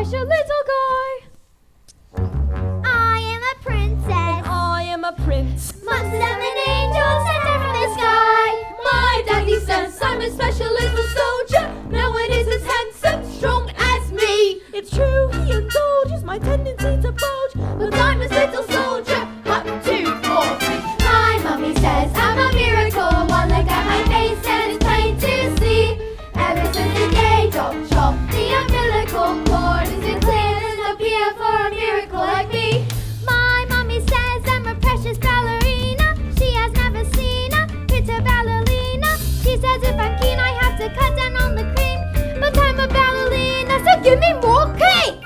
special little guy. I am a princess. And I am a prince. Mom says I'm an angel sent down from the sky. My daddy says I'm a special little soldier. No one is as handsome, strong as me. It's true, he indulges my tendency to bulge, but I'm this little soldier up to 40. My mummy says I'm a miracle. One look at my face and it's plain to see. Ever since the day dropped off the umbilical cord, is it clear there's no peer for a miracle like me? My mummy says I'm a precious ballerina. She has never seen a fitter ballerina. She says if I'm keen I have to cut down on the cream, but I'm a ballerina, so give me more cake!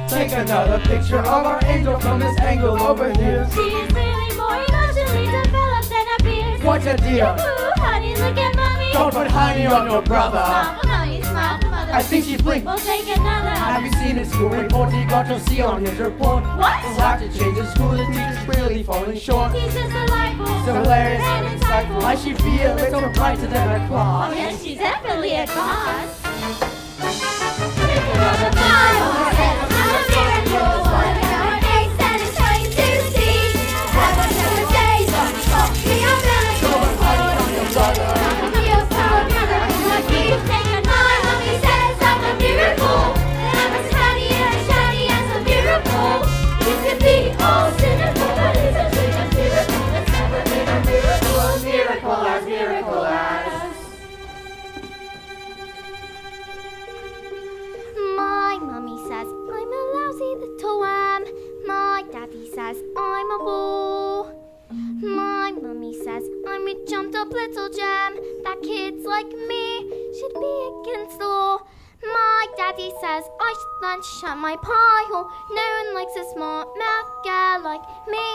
Take another picture of our angel from this angle over here. She is really more emotionally developed than appears. What a dear! Ooh, honey, look at mommy. Don't put honey on your brother. Smile for mommy, smile for mother. I think she blinked. We'll take another. Have you seen his school report? He got your C on his report. What? We'll have to change the school. The teacher's really falling short. He's just delightful. So hilarious and insightful. I should be a little brighter than a Oh, clock. yes, she's definitely a boss. My mummy says I'm a lousy little worm. My daddy says I'm a ball. My mummy says I'm a jumped up little gem. That kids like me should be against the law. My daddy says I should learn to shut my pie hole. No one likes a smart mouth girl like me.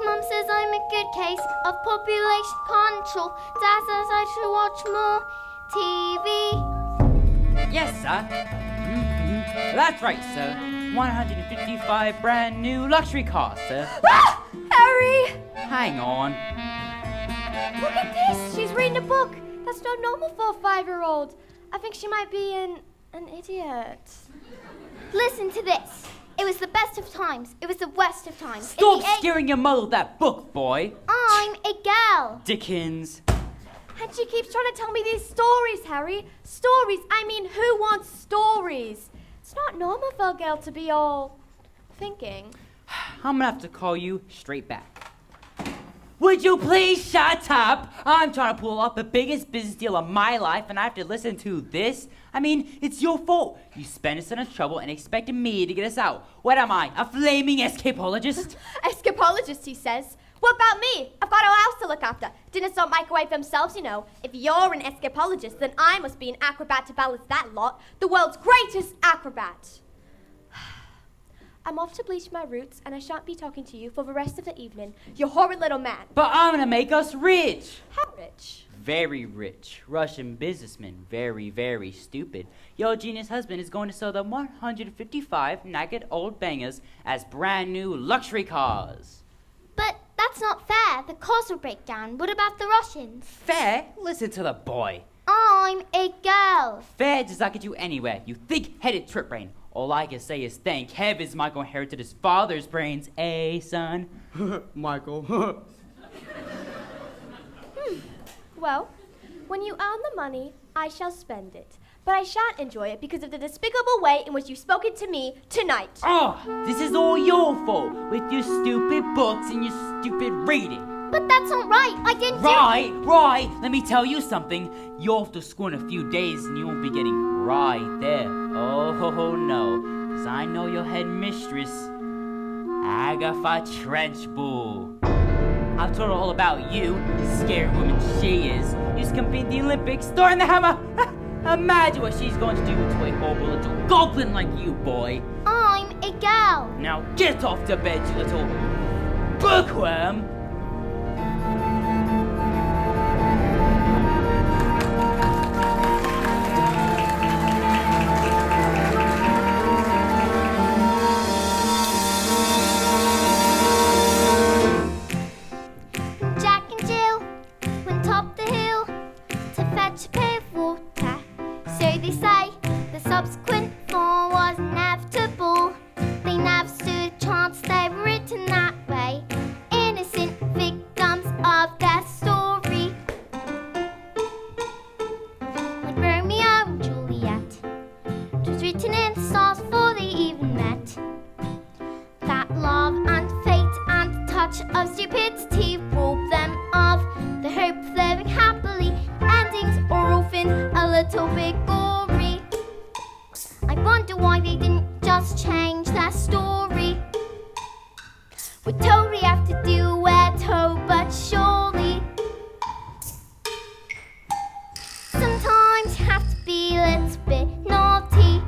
Mum says I'm a good case of population control. Dad says I should watch more TV. Yes, sir. That's right, sir. 155 brand new luxury cars, sir. Ah! Harry! Hang on. Look at this! She's reading a book. That's not normal for a 5-year-old. I think she might be an idiot. Listen to this. It was the best of times. It was the worst of times. Stop scaring your mother with that book, boy. I'm a girl. Dickens. And she keeps trying to tell me these stories, Harry. Stories. I mean, who wants stories? It's not normal for a girl to be all thinking. I'm gonna have to call you straight back. Would you please shut up? I'm trying to pull off the biggest business deal of my life and I have to listen to this? I mean, it's your fault. You spent us in a trouble and expected me to get us out. What am I, a flaming escapologist? Escapologist, he says. What about me? I've got a house to look after. Dinners don't microwave themselves, you know. If you're an escapologist, then I must be an acrobat to balance that lot. The world's greatest acrobat. I'm off to bleach my roots, and I shan't be talking to you for the rest of the evening. You horrid little man. But I'm gonna make us rich. How rich? Very rich. Russian businessman. Very, very stupid. Your genius husband is going to sell them 155 naked old bangers as brand new luxury cars. But that's not fair. The cars will break down. What about the Russians? Fair? Listen to the boy. I'm a girl. Fair does not get you anywhere, you thick-headed trip brain. All I can say is thank heavens Michael inherited his father's brains, eh, son? Michael. Well, when you earn the money, I shall spend it. But I shan't enjoy it because of the despicable way in which you've spoken to me tonight. Oh, this is all your fault with your stupid books and your stupid reading. But that's not right. I didn't Right. Let me tell you something. You're off to school in a few days and you won't be getting right there. Oh, no. Because I know your headmistress, Agatha Trenchbull. I've told her all about you, scary woman she is. You just compete in the Olympics, throwing the hammer. Imagine what she's going to do to a horrible little goblin like you, boy. I'm a girl. Now get off to bed, you little bookworm. Jack and Jill went up the hill to fetch a pail of water. So they say the subsequent written in the stars before they even met. That love and fate and touch of stupidity robbed them of the hope of living happily. Endings are often a little bit gory. I wonder why they didn't just change their story. We totally have to do we're told, but surely sometimes you have to be a little bit naughty.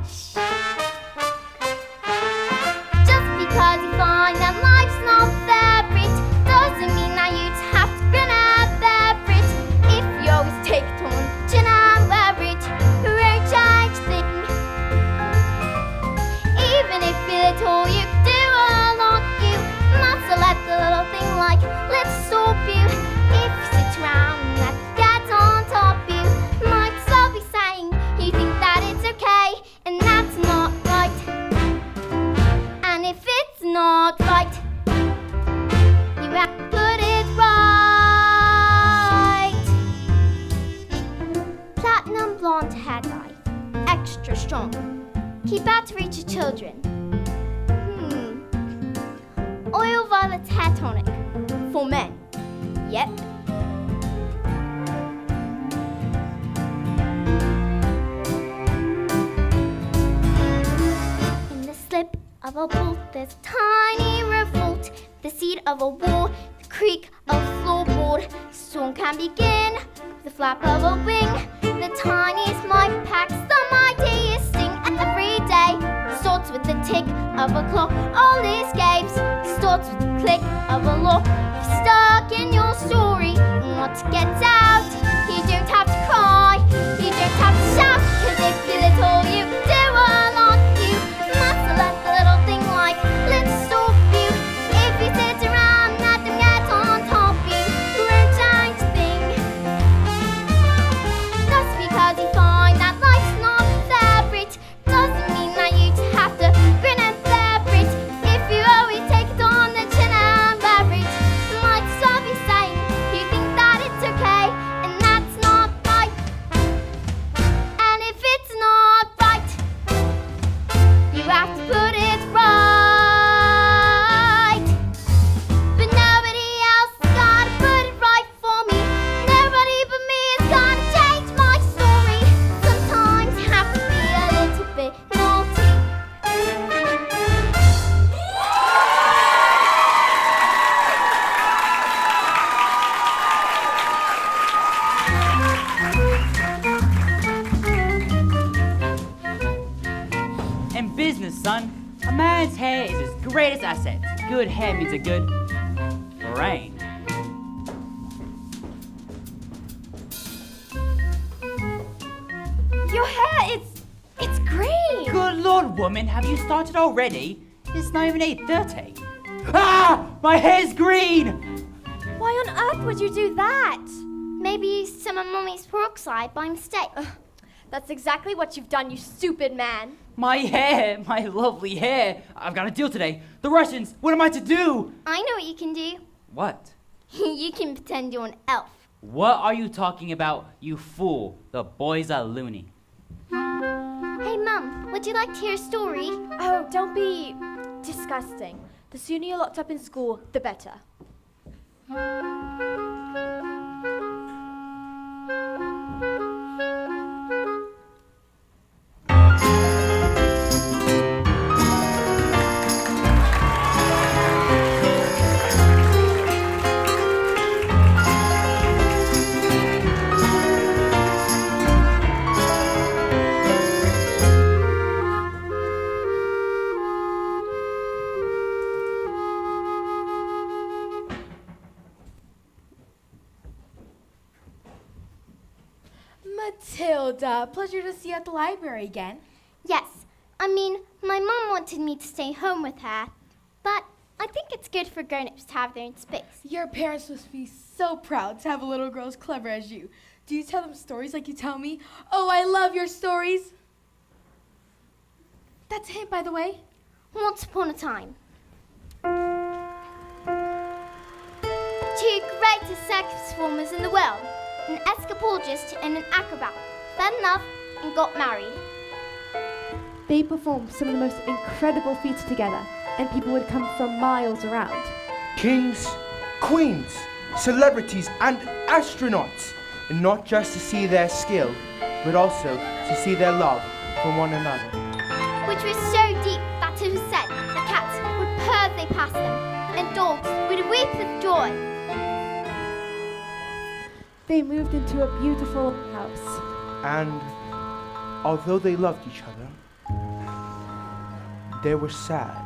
Just because you find that life's not favorite doesn't mean that you have to grin and bear it. If you always take it on chin and wear it, you won't change a thing. Even if you little you do a lot, you must let the little thing like let's stop you. If you sit around and let it get on top you, might as well be saying you think that it's okay, and that's not right. And if it's not right, you have to put it right. Platinum blonde hair dye, extra strong. Keep out to reach your children. Oil violet hair tonic for men. Yep. In the slip of a bolt, there's a tiny revolt. The seed of a war, the creak of floorboard. Storm can begin with the flap of a wing. The tiniest mite packs the mightiest sting. Every day starts with the tick of a clock. All escapes starts with the click of a lock. If you're stuck in your story and want to get out, you don't have to cry, you don't have to shout. Cause if you're little, you can do a lot. You must let the little thing like let's stop you. If you sit around and let them get on top you, you won't change a thing. Just because you find that life's not favorite doesn't mean that you have to grin and bear it. If you always take it on the chin and bear it, you might as well be saying you think that it's okay, and that's not right. And if it's not right, you have to put it right. But nobody else is gonna put it right for me. Nobody but me is gonna change my story. Sometimes you have to be a little bit naughty. In business, son, a man's hair is his greatest asset. Good hair means a good brain. Your hair, it's green. Good Lord, woman, have you started already? It's not even 8:30. Ah! My hair's green! Why on earth would you do that? Maybe you used some of Mummy's peroxide by mistake. That's exactly what you've done, you stupid man. My hair, my lovely hair. I've got a deal today. The Russians, what am I to do? I know what you can do. What? You can pretend you're an elf. What are you talking about, you fool? The boys are loony. Hey, Mum, would you like to hear a story? Oh, don't be disgusting. The sooner you're locked up in school, the better. Matilda, pleasure to see you at the library again. Yes, I mean, my mum wanted me to stay home with her, but I think it's good for grown-ups to have their own space. Your parents must be so proud to have a little girl as clever as you. Do you tell them stories like you tell me? Oh, I love your stories. That's a hint, by the way. Once upon a time, two greatest circus performers in the world, an escapologist and an acrobat, fell in love and got married. They performed some of the most incredible feats together, and people would come from miles around. Kings, queens, celebrities, and astronauts. And not just to see their skill, but also to see their love for one another. Which was so deep that it was said the cats would purr as they passed them, and dogs would weep with joy. They moved into a beautiful house. And although they loved each other, they were sad.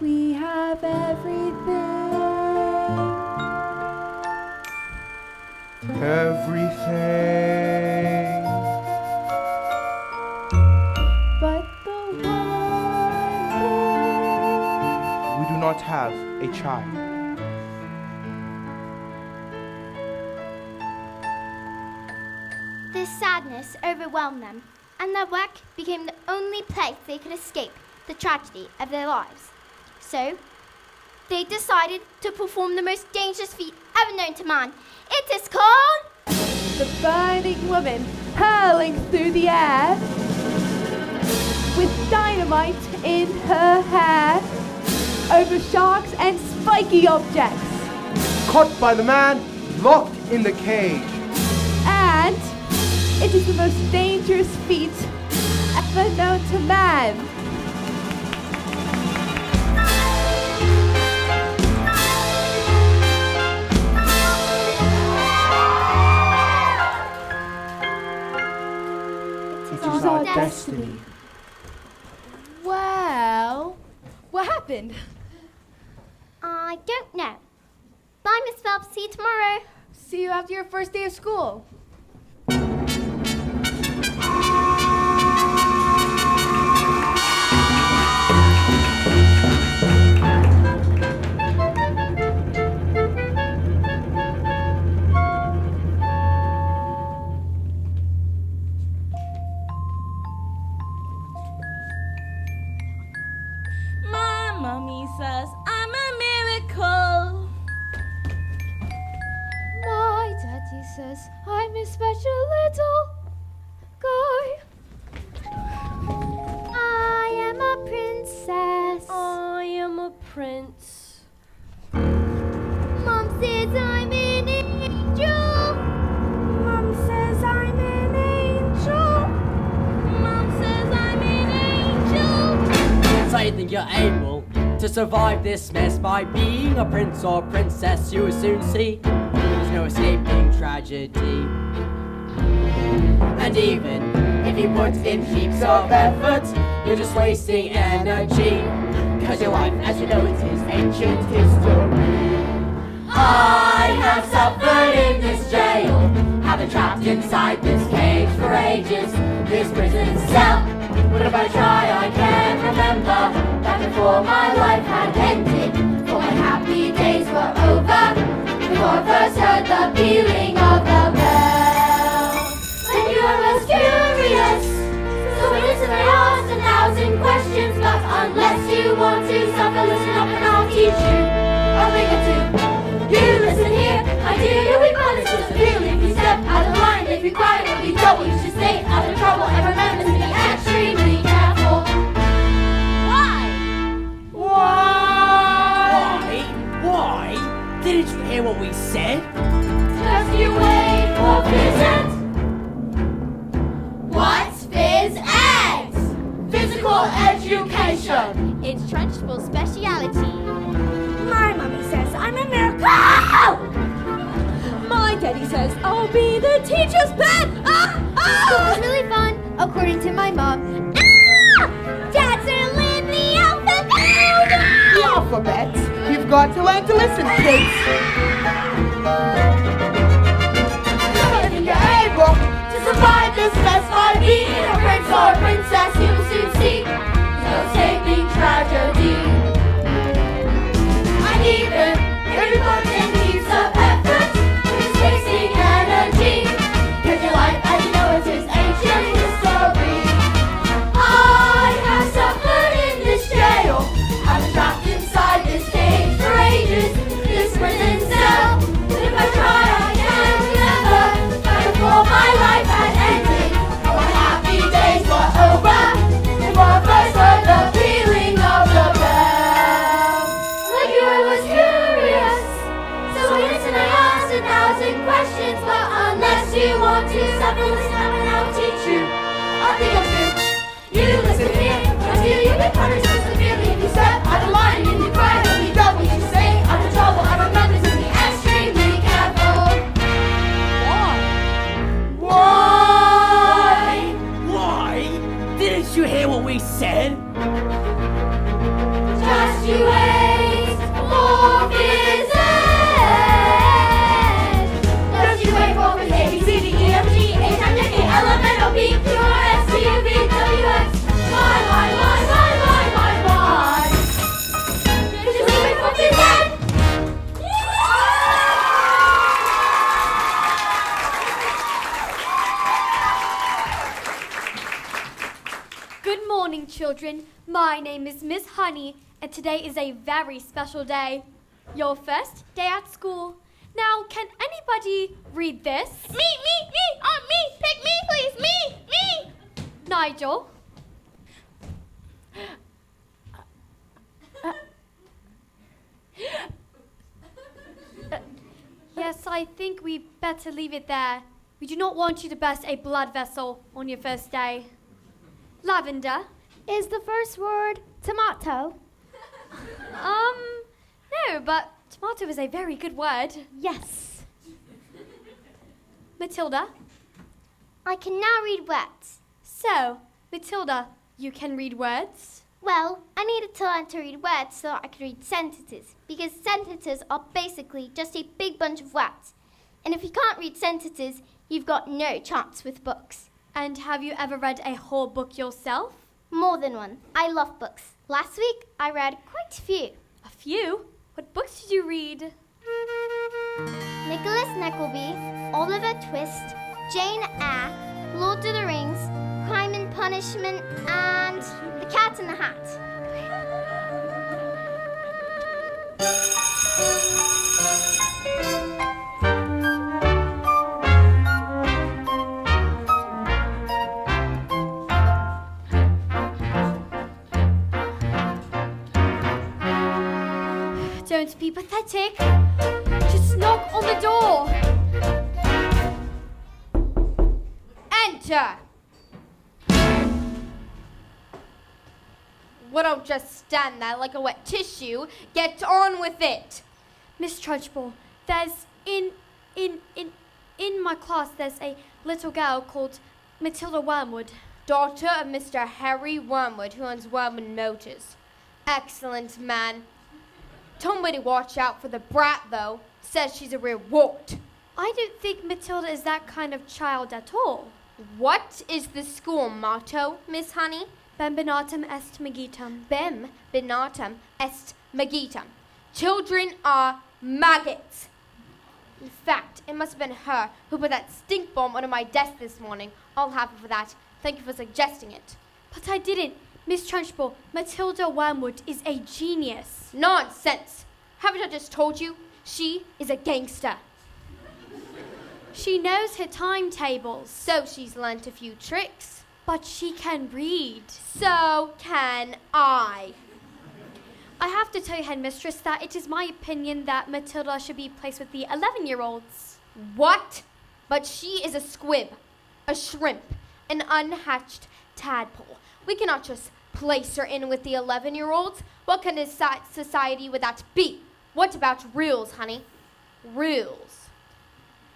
We have everything. Everything. But the one thing. We do not have a child. This sadness overwhelmed them, and their work became the only place they could escape the tragedy of their lives. So, they decided to perform the most dangerous feat ever known to man. It is called The burning woman hurling through the air with dynamite in her hair over sharks and spiky objects. Caught by the man, locked in the cage. And it is the most dangerous feat ever known to man. It is our destiny. Well, what happened? I don't know. Bye, Miss Phelps. See you tomorrow. See you after your first day of school. My mommy says I'm a miracle. My daddy says I'm a special little guy. I am a princess. I am a prince. Mom says I'm an angel. Mom says I'm an angel. Mom says I'm an angel. So you think you're able to survive this mess by being a prince or princess? You will soon see there's no escaping tragedy. And even if you put in heaps of effort, you're just wasting energy, cause your life as you know it is ancient history. I have suffered in this jail, have been trapped inside this cage for ages, this prison cell. But if I try I can't remember that before my life had ended, for my happy days were over, before I first heard the pealing of the bell. And you are most curious, so listen, I asked 1,000 questions, but unless you want to suffer, listen up and I'll teach you a thing or two. You listen here, my dear, you'll be punished so severely if you step out of line. If you cry, it'll be double. You should stay out of trouble and remember to be extremely careful. Why? Didn't you hear what we said? Just you wait for phys ed. What's phys ed? Physical education. It's Trunchbull's speciality. My mommy says I'm a miracle. My daddy says I'll be the teacher's pet. School was really fun, according to my mom. Dad's early in the alphabet. The alphabet? You've got to learn to listen, kids. If you're able to survive this mess by being a prince or a princess, you will soon see no escaping tragedy. And even if you put in heaps of effort, it's wasting energy, cause your life as you know it is ancient history. I have suffered in this jail, I've been trapped inside this cage for ages, this prison cell. But if I try I can't remember that before my life had ended, all my happy days were over, punish so severely if you step out of line and you cry when you don't what you say. Out of trouble, I remember to be extremely careful. Why? Didn't you hear what we said? Just you wait for his end. Just you wait for his A, B, C, D, E, F, G, H, I, J, K, L, M, N, O, P, Q, R, S, T, U, V, W, X, Y. Just you wait for his end. Good morning, children. My name is Miss Honey, and today is a very special day. Your first day at school. Now, can anybody read this? Me! Pick me, please! Me! Nigel? Yes, I think we better leave it there. We do not want you to burst a blood vessel on your first day. Lavender? Is the first word tomato? No, but tomato is a very good word. Yes. Matilda? I can now read words. So, Matilda, you can read words? Well, I needed to learn to read words so I could read sentences, because sentences are basically just a big bunch of words. And if you can't read sentences, you've got no chance with books. And have you ever read a whole book yourself? More than one. I love books. Last week, I read quite a few. A few? What books did you read? Nicholas Nickleby, Oliver Twist, Jane Eyre, Lord of the Rings, Crime and Punishment, and The Cat in the Hat. Don't be pathetic. Just knock on the door. Enter. Well, don't just stand there like a wet tissue. Get on with it. Miss Trunchbull, there's in my class there's a little girl called Matilda Wormwood. Daughter of Mr. Harry Wormwood, who owns Wormwood Motors. Excellent man. Told me to watch out for the brat, though. Says she's a real wart. I don't think Matilda is that kind of child at all. What is the school motto, Miss Honey? Bem benatum est magitum. Bem benatum est magitum. Children are maggots. In fact, it must have been her who put that stink bomb under my desk this morning. I'll have her for that. Thank you for suggesting it. But I didn't. Miss Trunchbull, Matilda Wormwood is a genius. Nonsense! Haven't I just told you? She is a gangster. She knows her timetables. So she's learnt a few tricks. But she can read. So can I. I have to tell you, headmistress, that it is my opinion that Matilda should be placed with the 11-year-olds. What? But she is a squib, a shrimp, an unhatched tadpole. We cannot just place her in with the 11-year-olds. What kind of society would that be? What about rules, honey? Rules.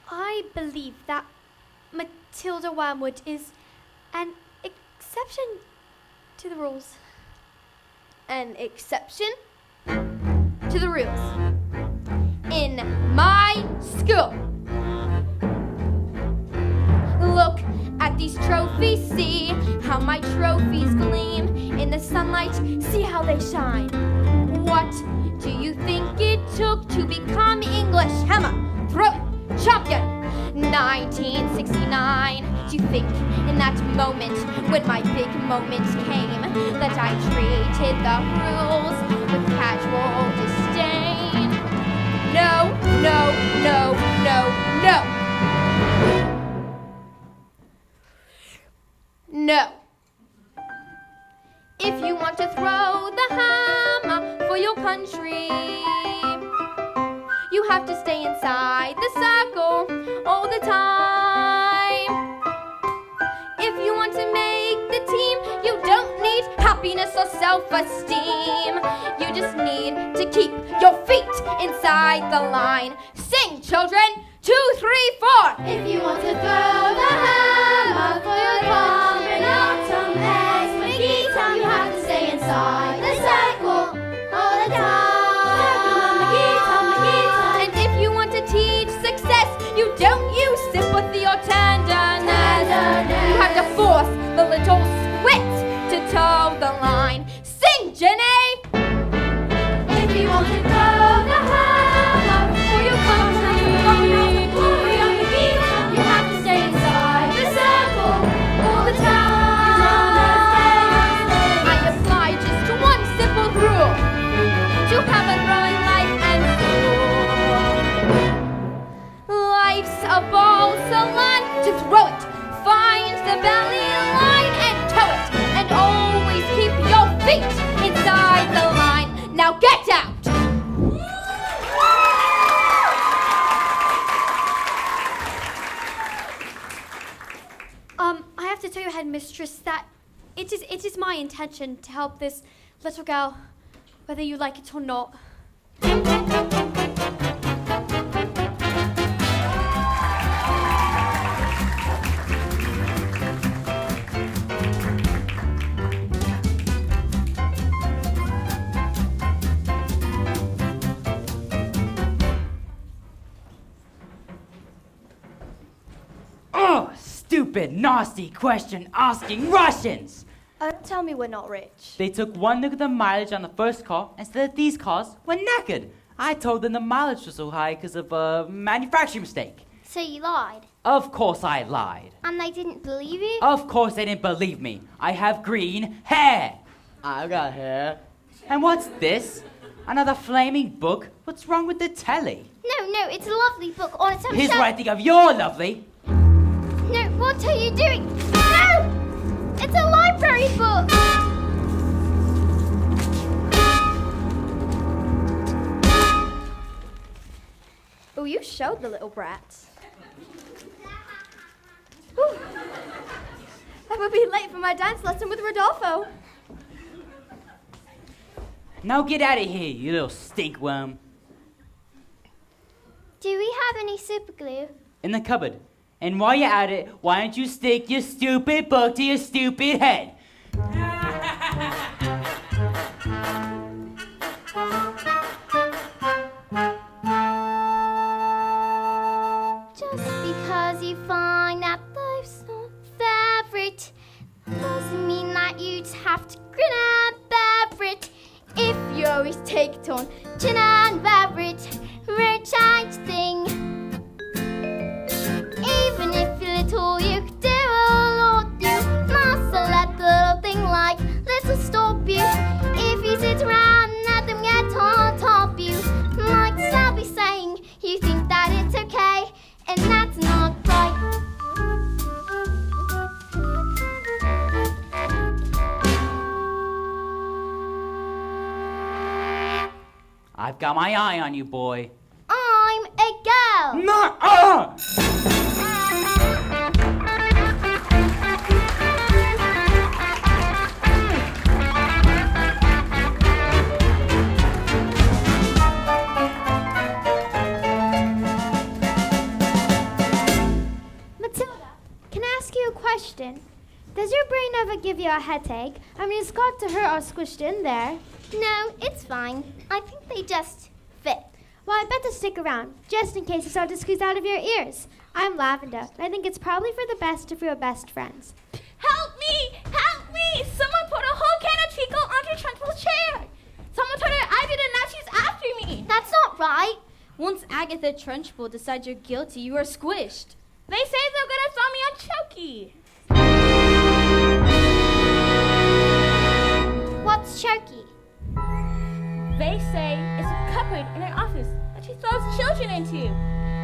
I believe that Matilda Wormwood is an exception to the rules. An exception to the rules. In my school. Look at these trophies, see how my trophies gleam in the sunlight, see how they shine. What do you think it took to become English hammer throw champion? 1969. Do you think in that moment, when my big moment came, that I treated the rules with casual disdain? No, no, no, no, no. No. If you want to throw the hammer for your country, you have to stay inside the circle all the time. If you want to make the team, you don't need happy happiness or self-esteem. You just need to keep your feet inside the line. Sing, children! 2, 3, 4. If you want to throw the hammer for your confrontation, Escapism, you have to stay inside the circle all the time. And if you want to teach success, you don't use sympathy or tenderness. You have to force the little squid to toe the line. Sing, Jenny! If you want to throw the hammer for your confrontation, you have to stay inside the circle all the time. I apply just one simple rule to have a growing life and soul. Life's a ball, so learn to throw it. Find the belly line and tow it. And always keep your feet inside the line. Now get out! I have to tell you, headmistress, that it is my intention to help this little girl, whether you like it or not. Oh, stupid, nasty question asking Russians! Tell me we're not rich. They took one look at the mileage on the first car and said that these cars were knackered. I told them the mileage was so high because of a manufacturing mistake. So you lied? Of course I lied. And they didn't believe you? Of course they didn't believe me. I have green hair. I got hair. And what's this? Another flaming book? What's wrong with the telly? No, it's a lovely book on its own Here's shelf. what I think of your lovely. No, what are you doing? No! It's a library book! Oh, you showed the little brat. Ooh. I will be late for my dance lesson with Rodolfo. Now get out of here, you little stinkworm. Do we have any super glue? In the cupboard. And while you're at it, why don't you stick your stupid book to your stupid head? Just because you find that life's not favorite doesn't mean that you'd have to grin and bear it. If you always take it on chin and bear it, won't change thing. Even if you're little, you could do a lot. You must let the little thing like little stop you. If you sit around and let them get on top you, like Salvi saying, you think that it's okay, and that's not right. I've got my eye on you, boy. I'm a girl. No! Matilda, can I ask you a question? Does your brain ever give you a headache? I mean, it's got to hurt or squished in there. No, it's fine. I think they just fit. Well, I better stick around, just in case you start to squeeze out of your ears. I'm Lavender, and I think it's probably for the best if we are best friends. Help me! Help me! Someone put a whole can of treacle under Trunchbull's chair! Someone told her I did it, now she's after me! That's not right. Once Agatha Trunchbull decides you're guilty, you are squished. They say they're gonna throw me on Chokey! What's Chokey? They say it's a cupboard in her office that she throws children into.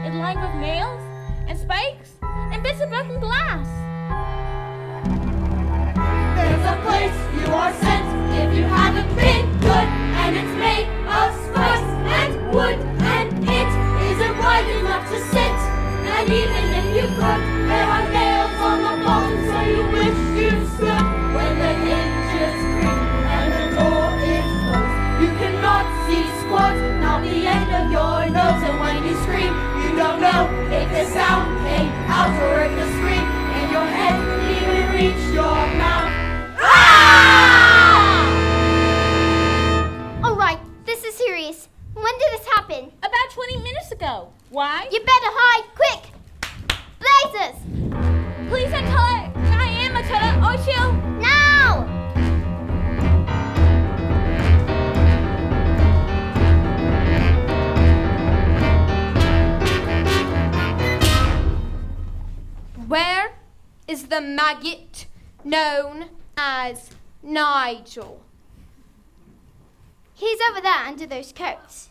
It's lined with nails and spikes and bits of broken glass. There's a place you are sent if you haven't been good, and it's made of spice and wood, and it isn't wide enough to sit. And even if you could, there are nails on the bottom, so you wish you stood when the hinges creak. maggot known as Nigel. He's over there under those coats.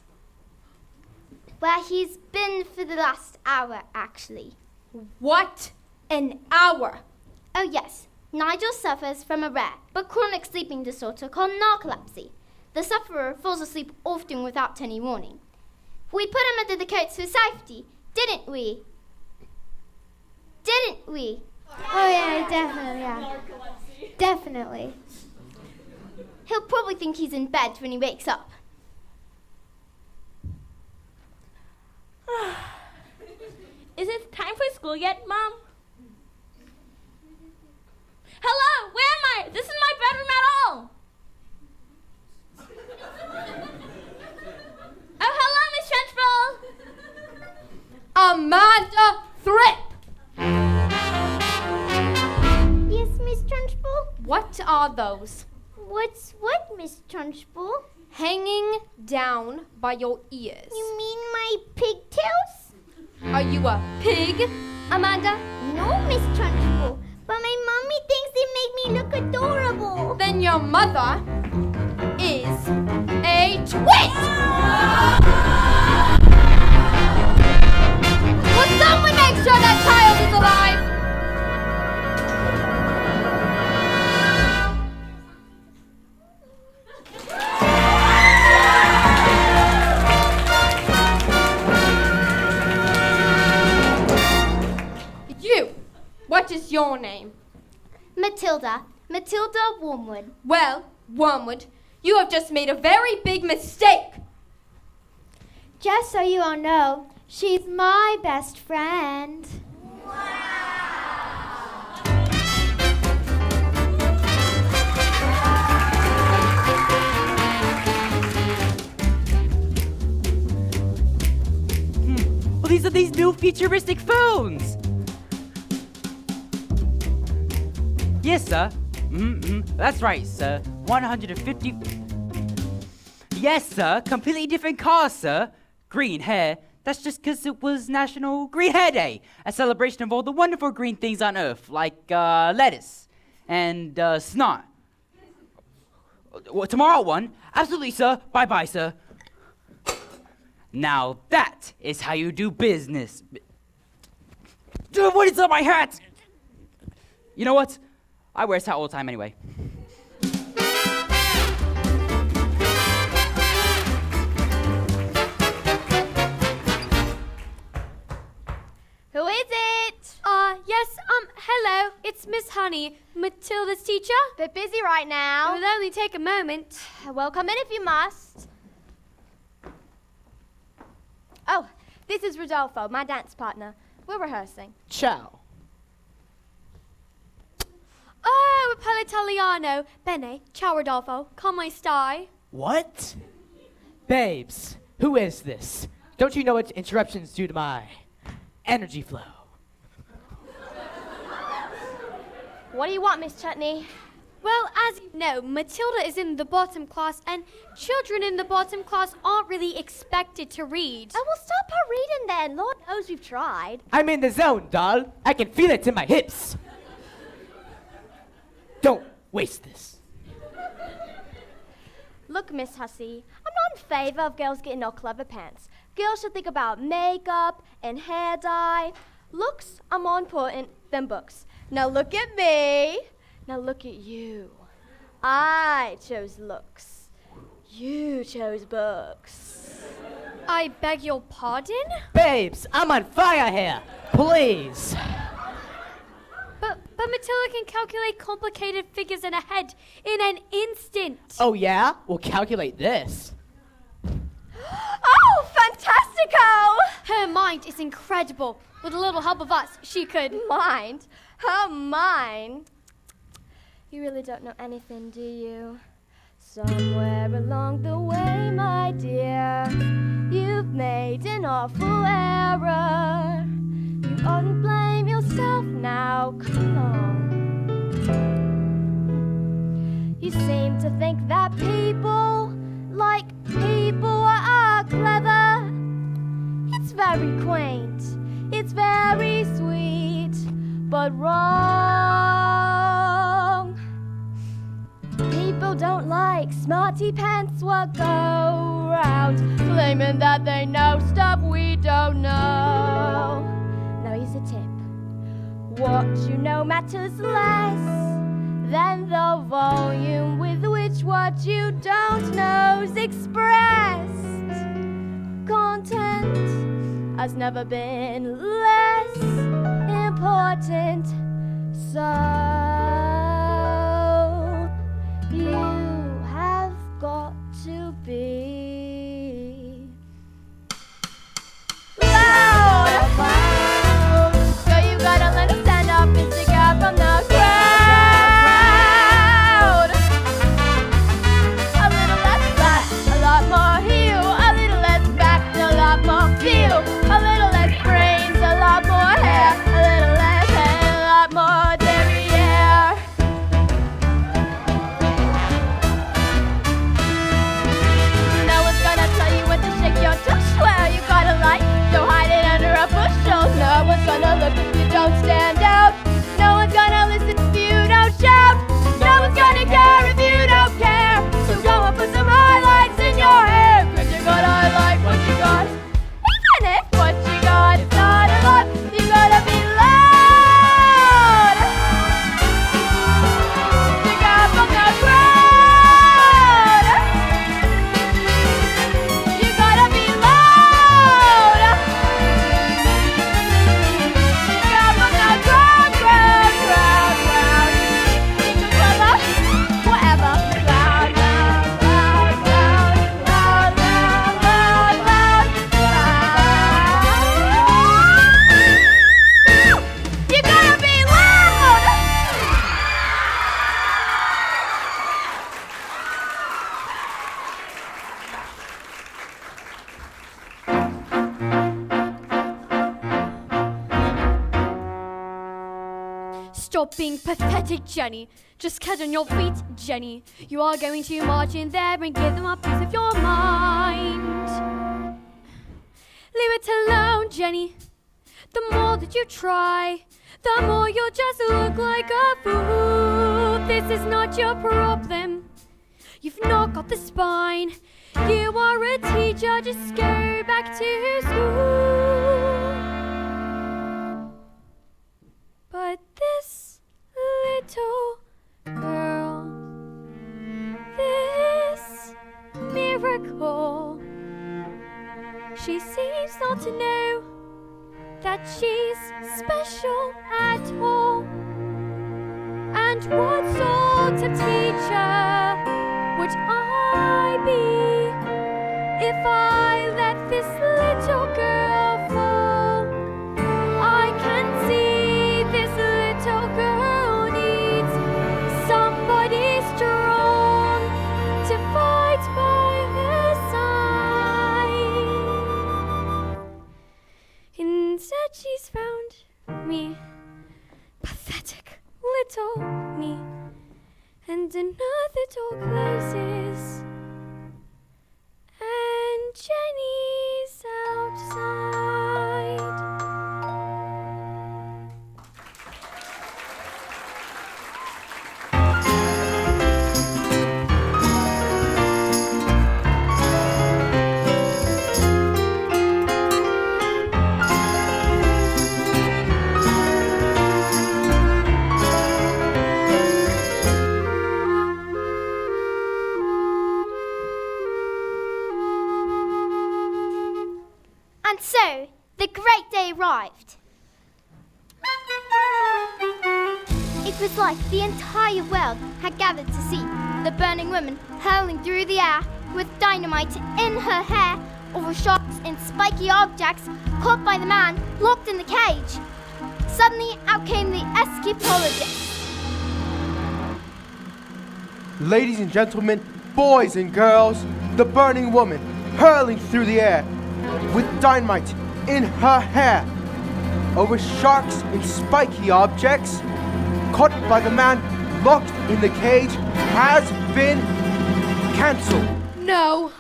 Where he's been for the last hour, actually. What? An hour? Oh yes, Nigel suffers from a rare but chronic sleeping disorder called narcolepsy. The sufferer falls asleep often without any warning. We put him under the coats for safety, didn't we? Didn't we? Oh yeah, definitely, yeah. Definitely. He'll probably think he's in bed when he wakes up. Is it time for school yet, Mom? Hello, where am I? This is my bedroom at all. Oh, hello, Miss Trunchbull. Amanda Thripp! Yes, Miss Trunchbull? What are those? What's what, Miss Trunchbull? Hanging down by your ears. You mean my pigtails? Are you a pig, Amanda? No, Miss Trunchbull, but my mommy thinks they make me look adorable. Then your mother is a twit! Will someone make sure that child is alive? What is your name? Matilda Wormwood. Well, Wormwood, you have just made a very big mistake. Just so you all know, she's my best friend. Well, these are these new futuristic phones. Yes, sir. That's right, sir. 150. Yes, sir. Completely different car, sir. Green hair. That's just because it was National Green Hair Day, a celebration of all the wonderful green things on Earth, like lettuce and snot. Tomorrow one? Absolutely, sir. Bye-bye, sir. Now that is how you do business. What is on my hat? You know what? I wear this hat all the time anyway. Who is it? Yes, hello. It's Miss Honey, Matilda's teacher. Bit busy right It now. will only take a moment. Well, come in if you must. Oh, this is Rodolfo, my dance partner. We're rehearsing. Ciao. Oh, Italiano. Bene, ciao Rodolfo. Come stai? What? Babes, who is this? Don't you know what interruptions do to my energy flow? What do you want, Miss Chutney? Well, as you know, Matilda is in the bottom class, and children in the bottom class aren't really expected to read. Oh, well, stop her reading then. Lord knows we've tried. I'm in the zone, doll. I can feel it in my hips. Don't waste this. Look, Miss Hussey, I'm not in favor of girls getting all clever pants. Girls should think about makeup and hair dye. Looks are more important than books. Now look at me. Now look at you. I chose looks. You chose books. I beg your pardon? Babes, I'm on fire here. Please. But Matilda can calculate complicated figures in her head in an instant. Oh, yeah? We'll calculate this. Oh, fantastico! Her mind is incredible. With a little help of us, she could. Mind? Her mind? You really don't know anything, do you? Somewhere along the way, my dear, you've made an awful error. You oughtn't blame yourself now, come on. You seem to think that people are clever. It's very quaint, it's very sweet, but wrong. people don't like smarty pants what go round, claiming that they know stuff we don't know. Now here's a tip. What you know matters less than the volume with which what you don't know's expressed. Content has never been less important. So you have got to be loud. So you gotta let us stand up and stick out from the crowd. A little less flat, a lot more heel. A little less back, a lot more feel. A little less brains, a lot more hair. A little less hair, a lot more derriere. No one's gonna tell you when to shake your tush. Well, you gotta like, don't hide it under a bushel. No one's gonna look if you don't stand out. No one's gonna listen if you don't shout. No one's gonna care if you don't care. So go and put some highlights in your hair, 'cause you gotta highlight what you got. Even if what you got is not a lot, you gotta be loud. Stick out from the crowd. You gotta be loud. Stick out from the crowd, crowd, crowd, crowd. Think of whatever, whatever. Loud, loud, loud, loud, loud, loud, loud, loud, loud. You gotta be loud. Stop being pathetic, Jenny. Just get on your feet, Jenny. You are going to march in there and give them a piece of your mind. Leave it alone, Jenny. The more that you try, the more you'll just look like a fool. This is not your problem. You've not got the spine. You are a teacher, just go back to school. But this little girl, this miracle, she seems not to know that she's special at all. And what sort of teacher would I be if I let this little girl fall? I can see this little girl needs somebody strong to fight by her side. Instead she's found me, pathetic little me, and another door closes and Jenny's outside. And so, the great day arrived. It was like the entire world had gathered to see the burning woman hurling through the air with dynamite in her hair over sharks and spiky objects caught by the man locked in the cage. Suddenly, out came the Escapologist. Ladies and gentlemen, boys and girls, the burning woman hurling through the air with dynamite in her hair over sharks and spiky objects caught by the man locked in the cage has been cancelled. No.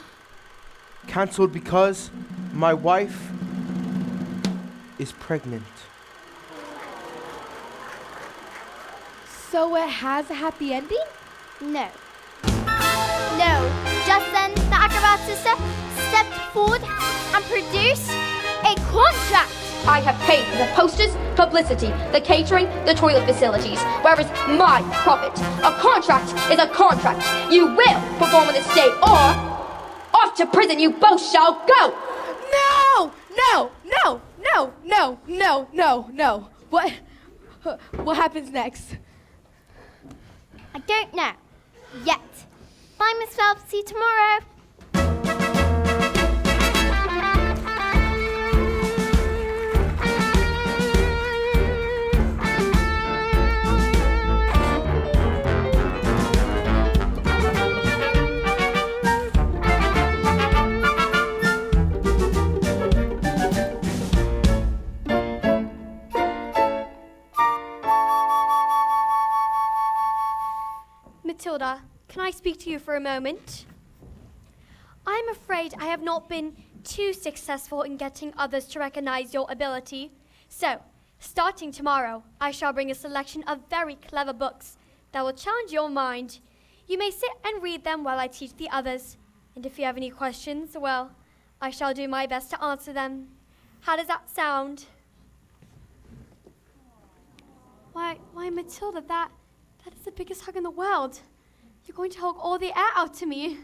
Cancelled because my wife is pregnant. So it has a happy ending? No. sister stepped forward and produced a contract. I have paid for the posters, publicity, the catering, the toilet facilities. Where is my profit? A contract is a contract. You will perform on this day or off to prison you both shall go. No! No! No! No! No! No! No! No! What happens next? I don't know. Yet. Bye, Miss Phelps. See you tomorrow. Matilda, can I speak to you for a moment? I'm afraid I have not been too successful in getting others to recognize your ability. So, starting tomorrow, I shall bring a selection of very clever books that will challenge your mind. You may sit and read them while I teach the others. And if you have any questions, well, I shall do my best to answer them. How does that sound? Why, Matilda, that is the biggest hug in the world. You're going to hug all the air out to me.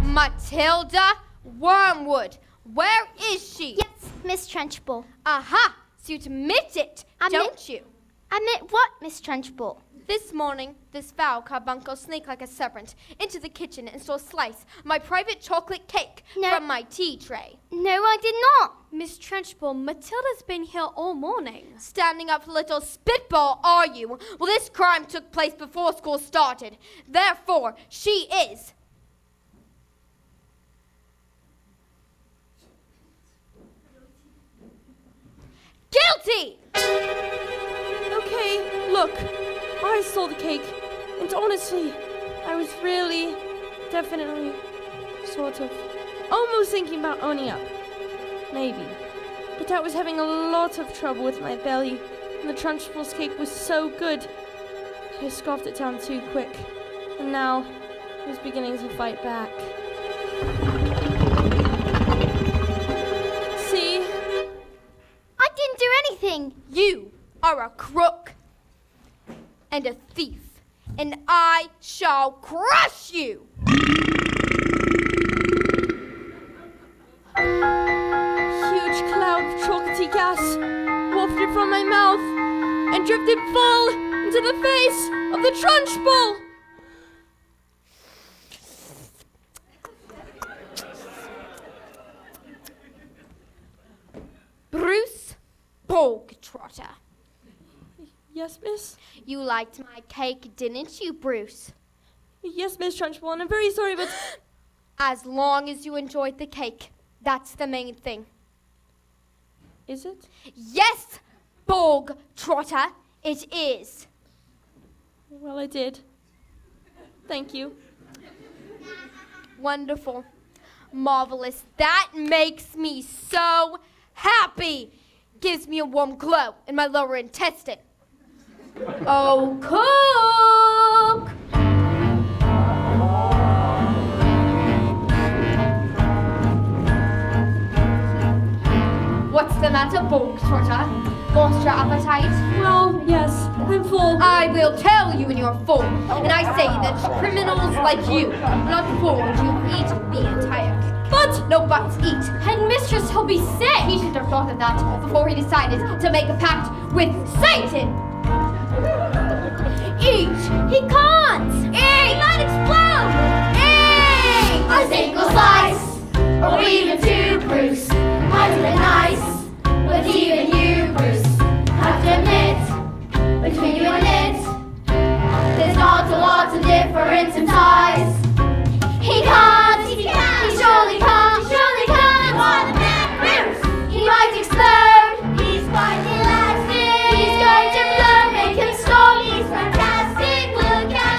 Matilda Wormwood, where is she? Yes, Miss Trenchbull. Aha! So you admit it, don't you? Admit what, Miss Trenchbull? This morning, this foul carbuncle sneaked like a serpent into the kitchen and stole a slice of my private chocolate cake from my tea tray. No, I did not. Miss Trenchbull, Matilda's been here all morning. Standing up for little spitball, are you? Well, this crime took place before school started. Therefore, she is... guilty! Okay, look. I stole the cake, and honestly, I was really, definitely, sort of, almost thinking about owning up. Maybe. But I was having a lot of trouble with my belly, and the Trunchbull's cake was so good, I scoffed it down too quick, and now I was beginning to fight back. See? I didn't do anything. You are a crook and a thief, and I shall crush you! Huge cloud of chocolatey gas wafted from my mouth and drifted full into the face of the Trunchbull. Bruce Bogtrotter. Yes, miss? You liked my cake, didn't you, Bruce? Yes, Miss Trunchbull, and I'm very sorry, but... As long as you enjoyed the cake, that's the main thing. Is it? Yes, Bogtrotter, it is. Well, I did. Thank you. Wonderful. Marvelous. That makes me so happy. Gives me a warm glow in my lower intestine. Oh, cook! What's the matter, Bogtrotter? Lost your appetite? Well, yes, I'm full. I will tell you when you're full. And I say that criminals like you are not full until you've eaten the entire cake. But no buts, eat. Headmistress, he'll be sick. He should have thought of that before he decided to make a pact with Satan. Eat. He can't. Eat. He might explode. Eat. A single slice, or even two, Bruce, might have been nice. But even you, Bruce, have to admit, between you and it, there's not a lot of difference in size. He can't, he surely can't, You are the man, Bruce. He might explode, he's quite elastic. He's going to blow, make him stop. He's fantastic, look at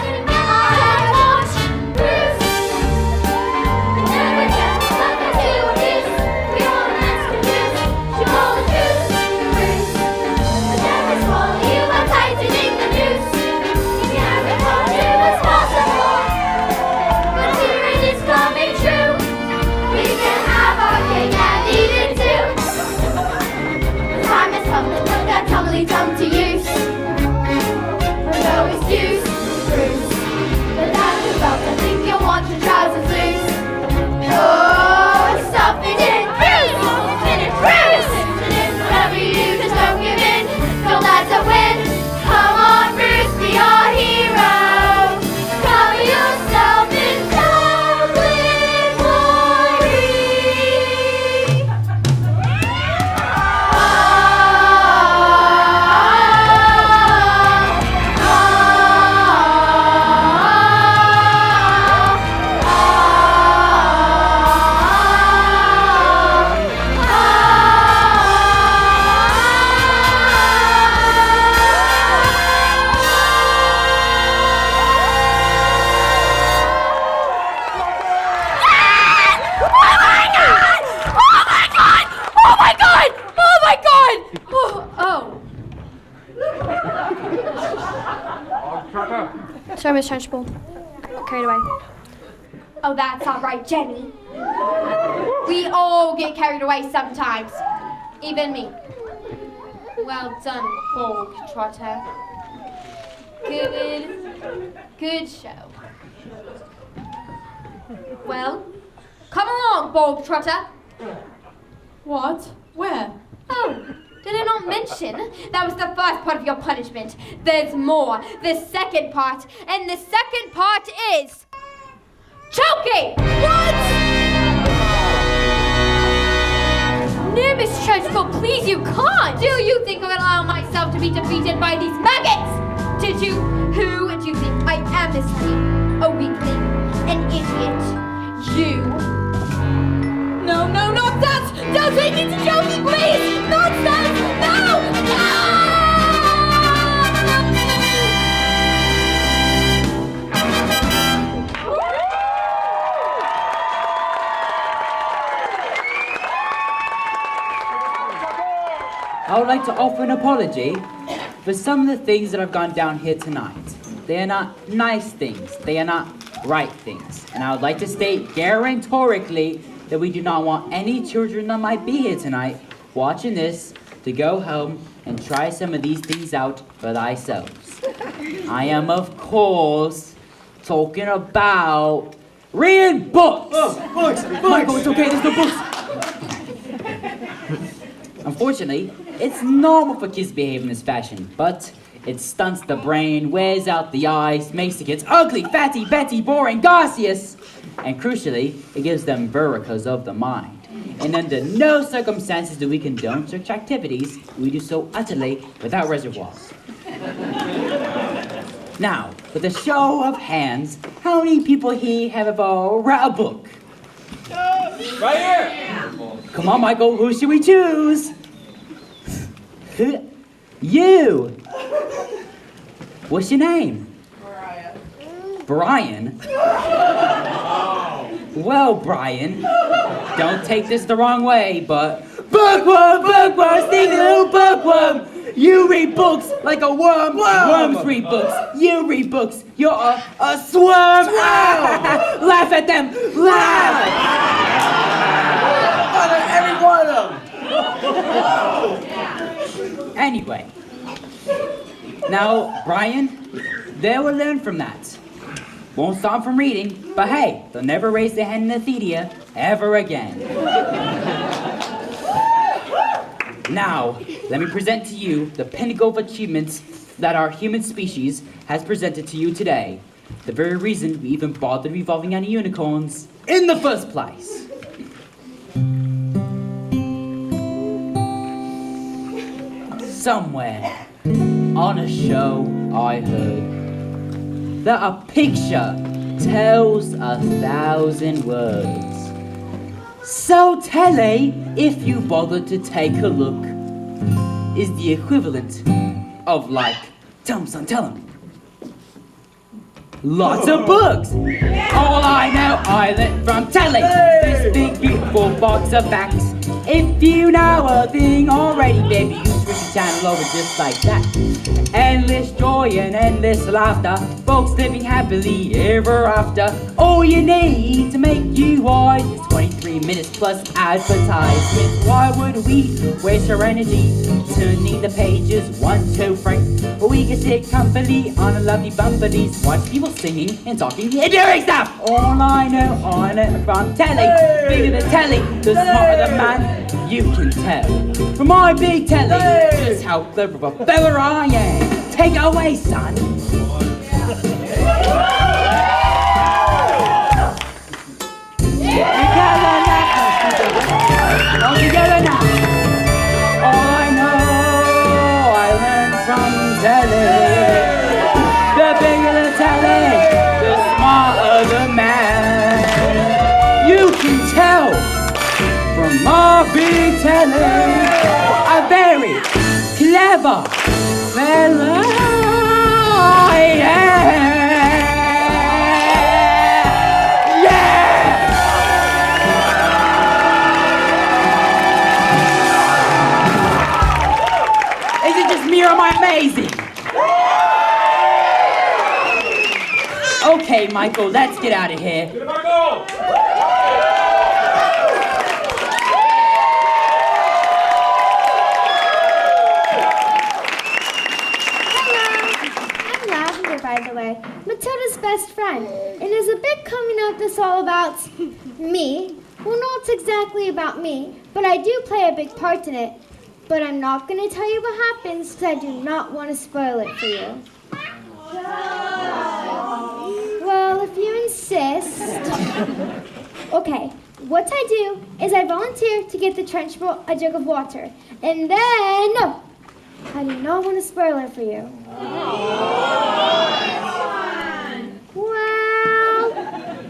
Sorry, Miss Trunchbull. I got carried away. Oh, that's all right, Jenny. We all get carried away sometimes. Even me. Well done, Bog Trotter. Good show. Well, come along, Bog Trotter. What? Where? Oh, did I not mention? That was the first part of your punishment. There's more. The second part. And the second part is... Chokey! What? No, Miss Trunchbull, please, you can't! Do you think I would allow myself to be defeated by these maggots? Did you? Who do you think I am, Miss Lee? A weakling? An idiot? You? No, not that! Don't take me to Chokey, please! Not that! No! I would like to offer an apology for some of the things that have gone down here tonight. They are not nice things. They are not right things. And I would like to state guarantorically that we do not want any children that might be here tonight watching this to go home and try some of these things out for themselves. I am, of course, talking about reading books. Oh, books. Michael, it's okay. There's no books. Unfortunately, it's normal for kids to behave in this fashion, but it stunts the brain, wears out the eyes, makes the kids ugly, fatty, betty, boring, gaseous, and crucially, it gives them verrucas of the mind. And under no circumstances do we condone such activities. We do so utterly without reservoirs. Now, with a show of hands, how many people here have ever read a book? Right here! Come on, Michael, who should we choose? You! What's your name? Brian? Well, Brian, don't take this the wrong way, but... Bookworm, sneaky little bookworm! You read books like a worm. Worms read books. You read books. You're a swarm. Laugh at them. Laugh! Every one of them! Anyway. Now, Brian, they will learn from that. Won't stop from reading, but hey, they'll never raise their hand in the theater ever again. Now, let me present to you the pinnacle of achievements that our human species has presented to you today. The very reason we even bothered evolving out of unicorns in the first place. Somewhere on a show I heard that a picture tells 1,000 words. So telly, if you bother to take a look, is the equivalent of like, tell 'em son, tell 'em. Lots of books! All I know I learned from telly. This big beautiful box of facts. If you know a thing already, baby, you switch the channel over just like that. Endless joy and endless laughter, folks living happily ever after. All you need to make you wise is 23 minutes plus advertisements. Why would we waste our energy turning the pages 1, 2, 3? We can sit comfortably on a lovely bumperlies, watch people singing and talking and doing stuff. All I know on it from telly, bigger the telly, the smarter the man. You can tell from my big telly just how clever of a fella I am. Take it away, son. All together now. All I know I learned from telly. The bigger the telly, the smarter the man. You can tell from my big telly, a very clever fella I am. Is it just me or am I amazing? Okay, Michael, let's get out of here. Get Michael! I'm Lavender, by the way, Matilda's best friend. And there's a bit coming up that's all about me. Well, no, it's exactly about me, but I do play a big part in it. But I'm not going to tell you what happens because I do not want to spoil it for you. Well, if you insist. Okay, what I do is I volunteer to get the trench boat a jug of water. And then, no, I do not want to spoil it for you. Well,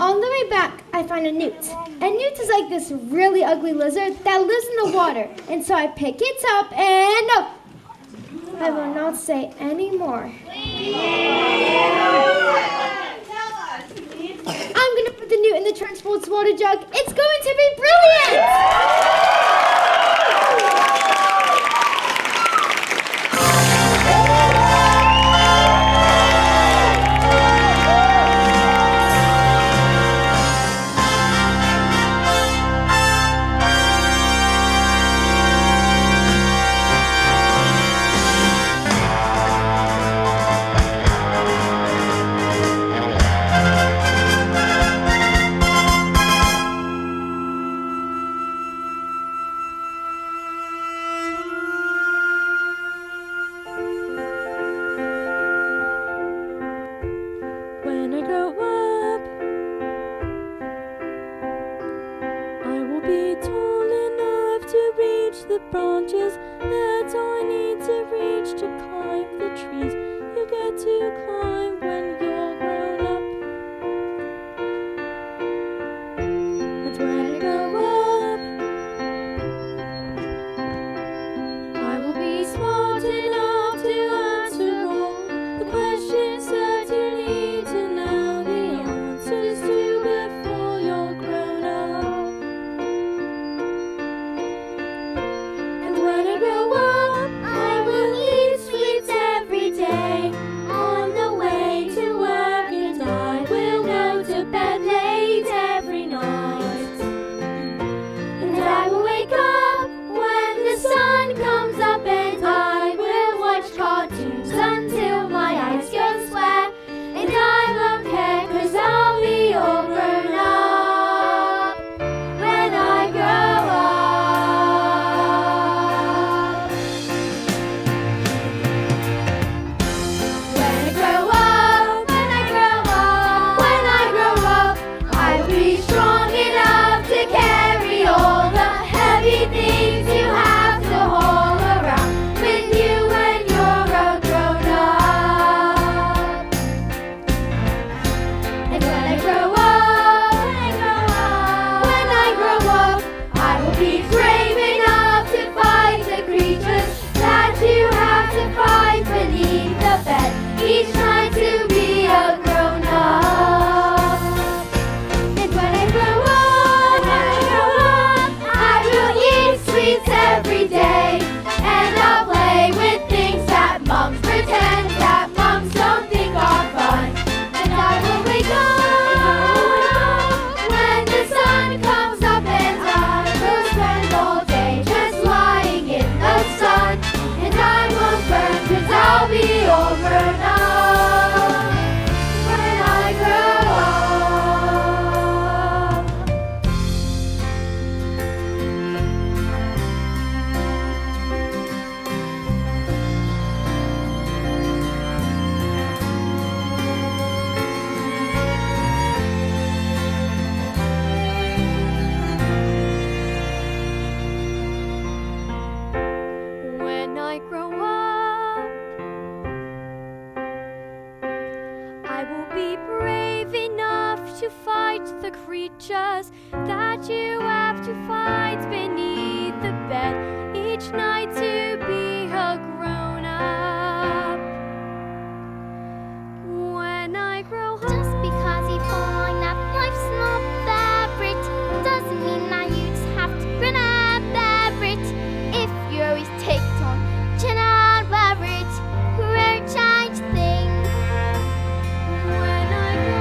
on the way back, I find a newt. And newt is like this really ugly lizard that lives in the water. And so I pick it up and, no, I will not say any more. I'm going to put the newt in the trench boat's water jug. It's going to be brilliant!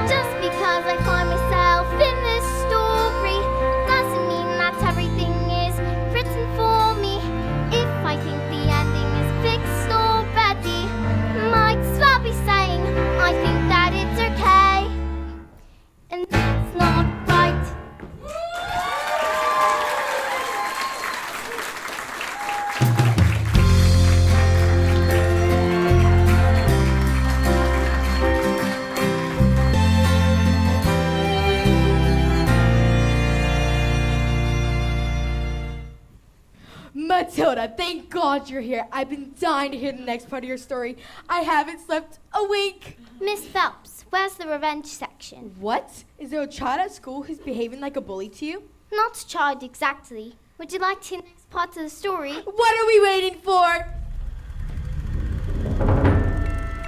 Just Matilda, thank God you're here. I've been dying to hear the next part of your story. I haven't slept a week. Miss Phelps, where's the revenge section? What? Is there a child at school who's behaving like a bully to you? Not a child exactly. Would you like to hear the next part of the story? What are we waiting for?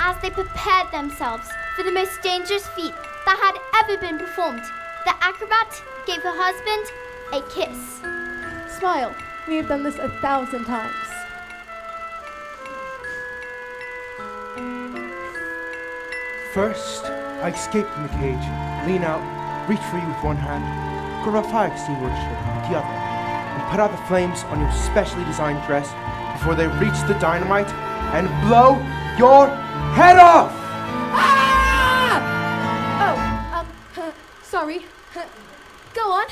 As they prepared themselves for the most dangerous feat that had ever been performed, the acrobat gave her husband a kiss. Smile. We have done this 1,000 times. First, I escape from the cage, lean out, reach for you with one hand, grab a fire extinguisher with the other, and put out the flames on your specially designed dress before they reach the dynamite and blow your head off! Ah! Sorry. Go on.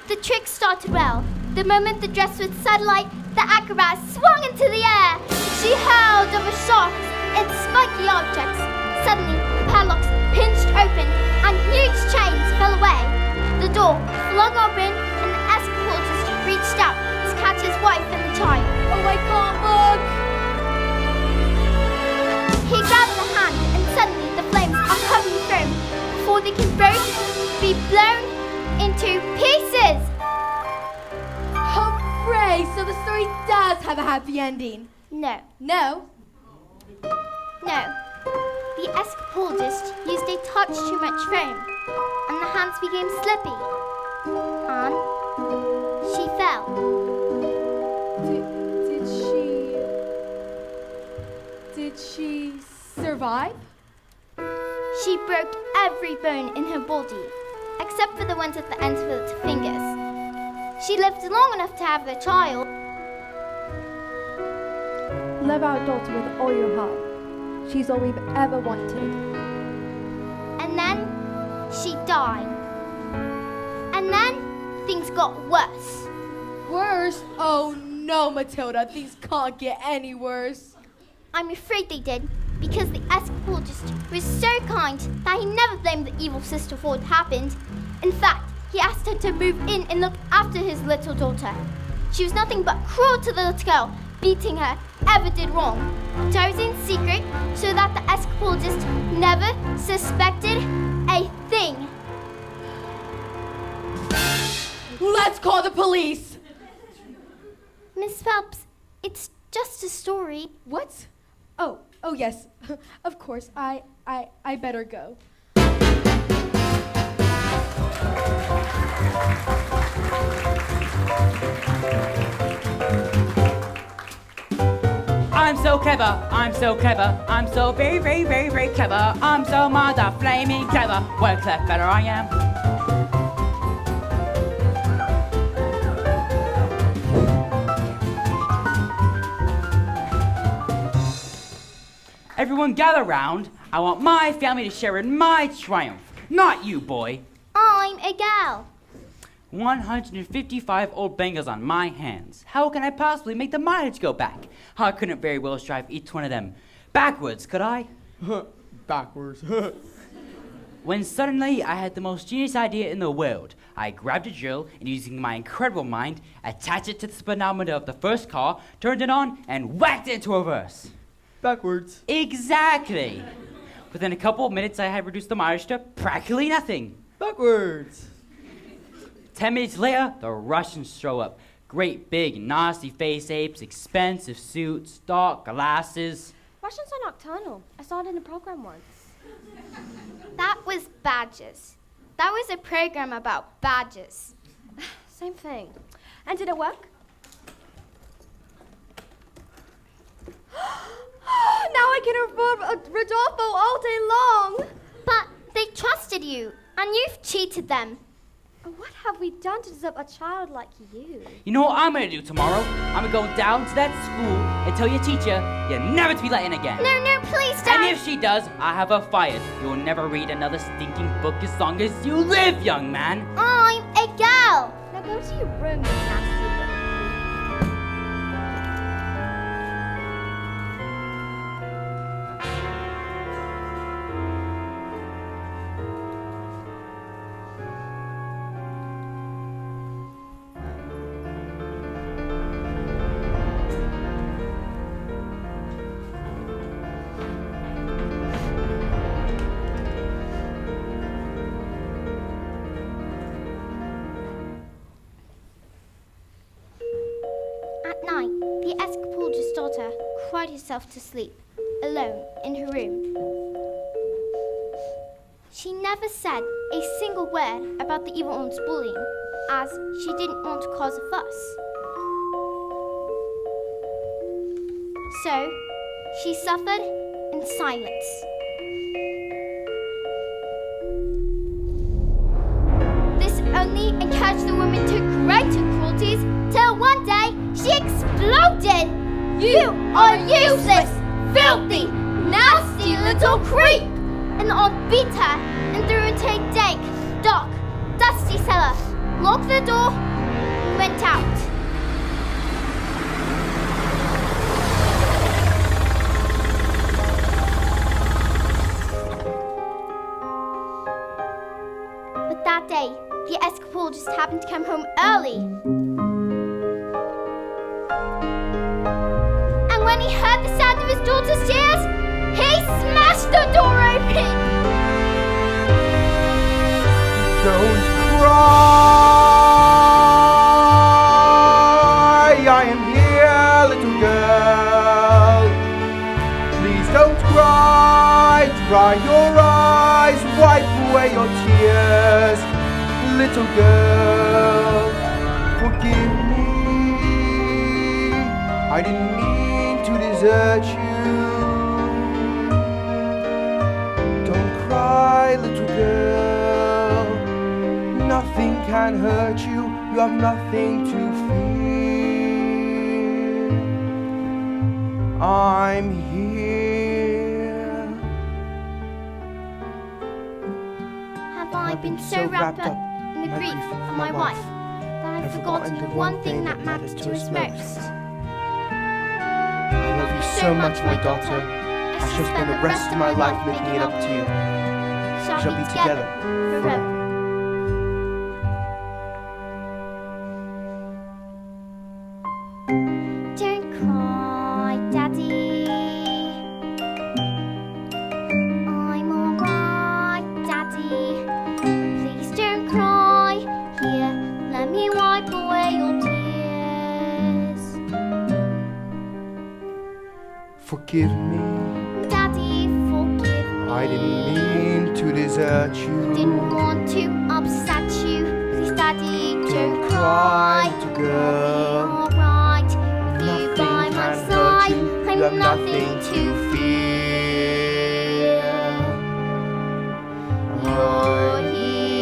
The trick started well. The moment the dress was sunlight, the acrobat swung into the air. She hurled over sharks and spiky objects. Suddenly, the padlocks pinched open and huge chains fell away. The door flung open and the escapologist reached out to catch his wife and the child. Oh, I can't look! He grabs her hand and suddenly the flames are coming through before they can both be blown into pieces. Hooray! So the story does have a happy ending. No. No? No. The escapologist used a touch too much foam, and the hands became slippy. And she fell. Did she survive? She broke every bone in her body, except for the ones at the ends of her fingers. She lived long enough to have a child. Love our daughter with all your heart. She's all we've ever wanted. And then she died. And then things got worse. Worse? Oh no, Matilda, things can't get any worse. I'm afraid they did, because the escapologist was so kind that he never blamed the evil sister for what happened. In fact, he asked her to move in and look after his little daughter. She was nothing but cruel to the little girl, beating her ever did wrong. It was in secret so that the escapologist never suspected a thing. Let's call the police! Miss Phelps, it's just a story. What? Oh yes. Of course, I better go. I'm so clever, I'm so clever, I'm so very, very, very, very clever. I'm so mother flaming clever. What a clever I am. Everyone gather round. I want my family to share in my triumph. Not you, boy. I'm a gal. 155 old bangles on my hands. How can I possibly make the mileage go back? I couldn't very well drive each one of them backwards, could I? Backwards. When suddenly I had the most genius idea in the world. I grabbed a drill and using my incredible mind, attached it to the speedometer of the first car, turned it on, and whacked it into reverse. Backwards. Exactly. Within a couple of minutes, I had reduced the mileage to practically nothing. Backwards. 10 minutes later, the Russians show up. Great big, nasty face apes, expensive suits, dark glasses. Russians are nocturnal. I saw it in the program once. That was badges. That was a program about badges. Same thing. And did it work? Now I can afford Rodolfo all day long. But they trusted you, and you've cheated them. What have we done to deserve a child like you? You know what I'm gonna do tomorrow? I'm gonna go down to that school and tell your teacher you're never to be let in again. No, please, Dad. And if she does, I have her fired. You'll never read another stinking book as long as you live, young man. I'm a gal. Now go to your room, you nasty little. cried herself to sleep, alone in her room. She never said a single word about the evil one's bullying, as she didn't want to cause a fuss. So, she suffered in silence. This only encouraged the woman to greater cruelties, till one day she exploded. "You are useless, filthy, nasty little creep!" And on beat her and threw her into a dank, dark, dusty cellar, locked the door, and went out. But that day, the escapologist happened to come home early. And when he heard the sound of his daughter's tears, he smashed the door open. Don't cry, I am here, little girl. Please don't cry, dry your eyes, wipe away your tears. Little girl, forgive me, I didn't mean to desert you. Don't cry, little girl, nothing can hurt you, you have nothing to fear. I'm here. Have I been so wrapped up in the grief of my wife that I've forgotten the one thing that matters to us most? I love you so much, my daughter. I shall spend the rest of my life making it up to you. We shall be together forever. Don't cry, Daddy. I'm alright, Daddy. Please don't cry. Here, let me wipe away your tears. Forgive me, Daddy, forgive me. I didn't mean to desert you. Didn't want to upset you. Please, Daddy, don't Cry, cry. little girl. Alright, with you by my can hurt side, you. You I'm have nothing to fear. You're here.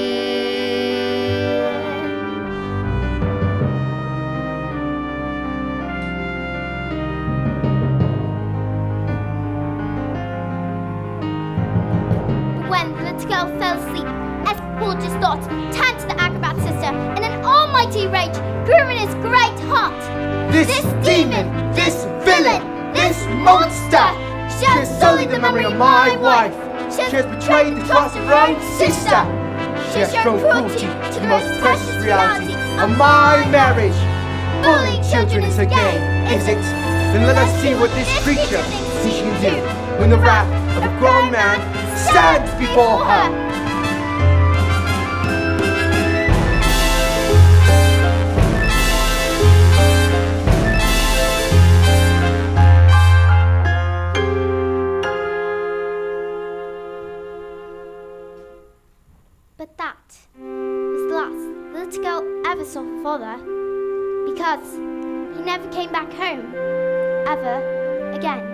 When the little girl fell asleep, Escapologist's thoughts turned to the acrobat's sister, and an almighty rage grew in his great heart. This demon, this villain, this monster, she has sullied the memory of my wife. She has betrayed the trust of her own sister. She has shown cruelty to the most precious reality of my marriage. Bullying children is her game, is it? Then let us see what this creature thinks she can do when the wrath of a grown man stands before her. But that was the last the little girl ever saw her father, because he never came back home, ever again.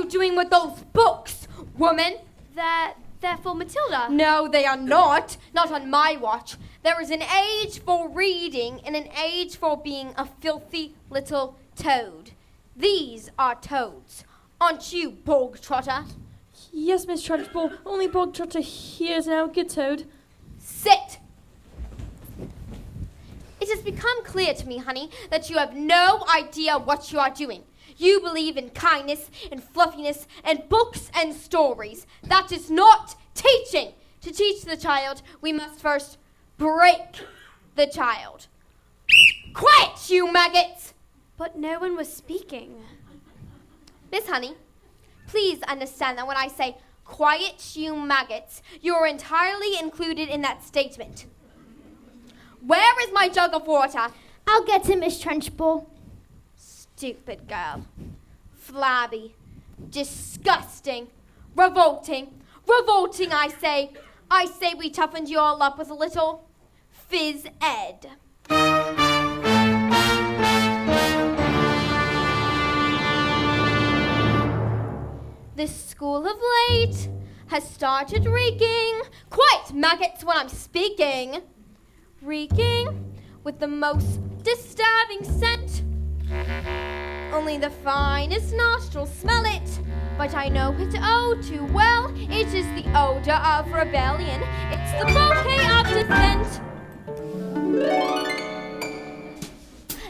Doing with those books, woman? They're for Matilda. No, they are not. Not on my watch. There is an age for reading and an age for being a filthy little toad. These are toads. Aren't you, Bog Trotter? Yes, Miss Trudgebull. Only Bog Trotter here is now a good toad. Sit! It has become clear to me, honey, that you have no idea what you are doing. You believe in kindness and fluffiness and books and stories. That is not teaching. To teach the child, we must first break the child. Quiet, you maggots! But no one was speaking. Miss Honey, please understand that when I say quiet, you maggots, you're entirely included in that statement. Where is my jug of water? I'll get to Miss Trunchbull. Stupid girl. Flabby. Disgusting. Revolting. Revolting, I say. I say we toughened you all up with a little phys ed. This school of late has started reeking. Quiet, maggots, when I'm speaking. Reeking with the most disturbing scent. Only the finest nostrils smell it, but I know it oh too well. It is the odor of rebellion. It's the bouquet of dissent.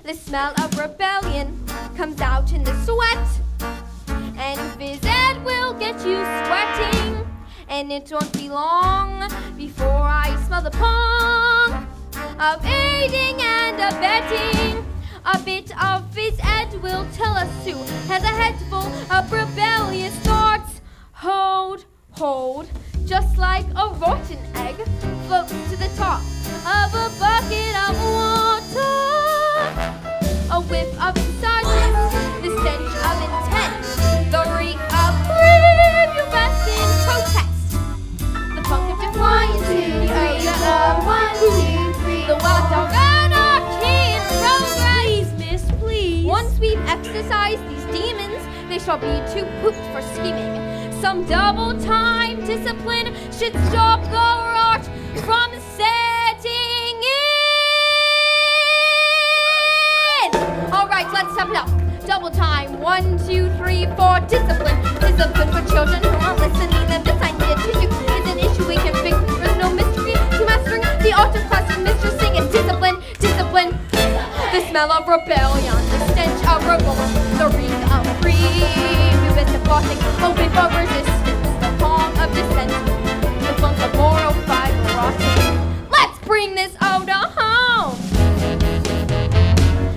The smell of rebellion comes out in the sweat, and phys ed will get you sweating. And it won't be long before I smell the pong of aiding and abetting. A bit of phys ed will tell us who has a head full of rebellious thoughts. Hold, just like a rotten egg floats to the top of a bucket of water. A whiff of sergeant, the stench of intent, the reek of prepubescent protest, the funk of defiance, the odor of 1, 2, 3, the wild dog anarchy in progress. Please. Once we've exorcised these demons, they shall be too pooped for scheming. Some double-time discipline should stop the rot from setting in. All right, let's step it up. Double time. 1, 2, 3, 4. Discipline. Discipline for children who aren't listening. And this idea to you is an issue we can fix. There's no mystery to mastering the art of classroom mistressing. It's discipline. Discipline. The smell of rebellion, the stench of revolt, the reek of prepubescent plotting, open for resistance, the pong of dissent, the funk of moral fiber rotting. Let's bring this odor home.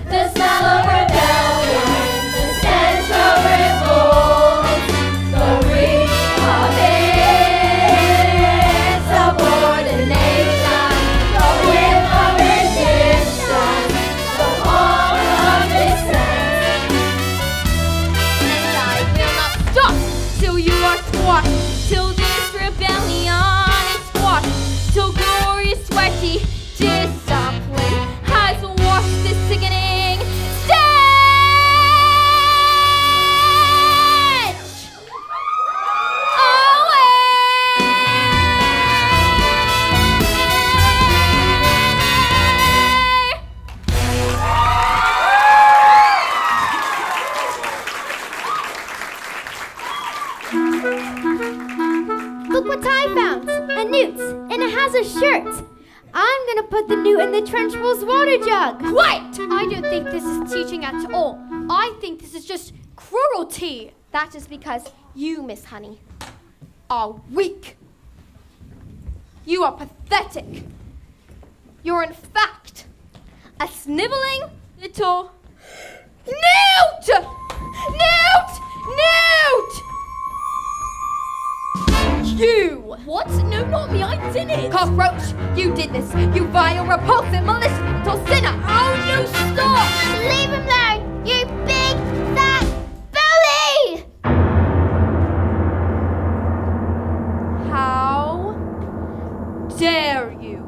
The smell of rebellion, the stench of revolt, the reek of insubordination, the whiff of resistance, the pong of dissent. And I will not stop till you are squashed, till this rebellion is squashed, till glorious sweaty discipline has washed this sickening stench Look what I found! A newt, and it has a shirt. I'm gonna put the newt in the Trunchbull's water jug. Quiet! I don't think this is teaching at all. I think this is just cruelty. That is because you, Miss Honey, are weak. You are pathetic. You're in fact a sniveling little newt! Newt! Newt! You! What? No, not me, I didn't! Cockroach, you did this. You vile, repulsive, malicious little sinner! Oh, no, stop! Leave him alone, you big, fat bully! How dare you?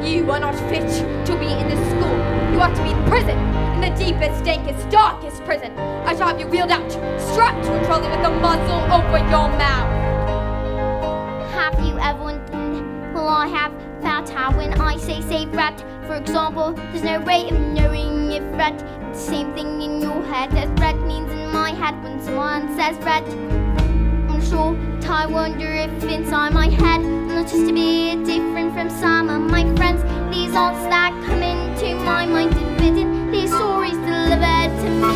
You are not fit to be in this school. You ought to be in prison, in the deepest, dankest, darkest prison. I shall have you wheeled out, strapped to a trolley with a muzzle over your mouth. Have you ever wondered, well, I have found how when I say rat, for example, there's no way of knowing if rat is the same thing in your head as rat means in my head when someone says rat. I'm sure that I wonder if inside my head, not just a bit different from some of my friends, these thoughts that come into my mind divided, these stories delivered to me.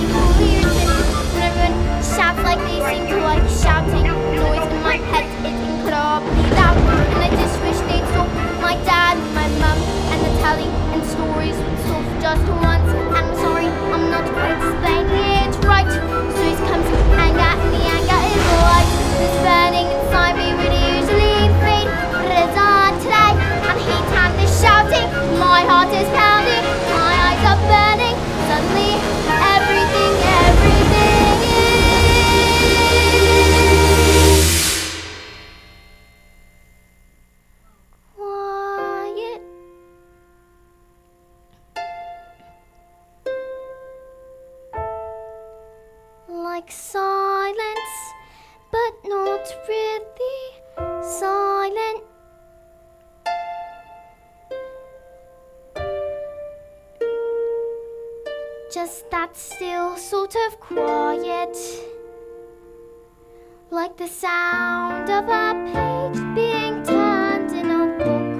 seem to like shouting. Noise in my head is incredibly loud, and I just wish they'd stop. My dad, my mum, and the telly and stories would stop just once. And I'm sorry, I'm not quite explaining it right. Stories comes with anger, and the anger is light. This burning inside me would usually fade, but it is on today. And heat and this shouting, my heart is pounding, my eyes are burning. Suddenly, everything quiet. Like silence, but not really silent. Just that still sort of quiet, like the sound of a page being turned in a book,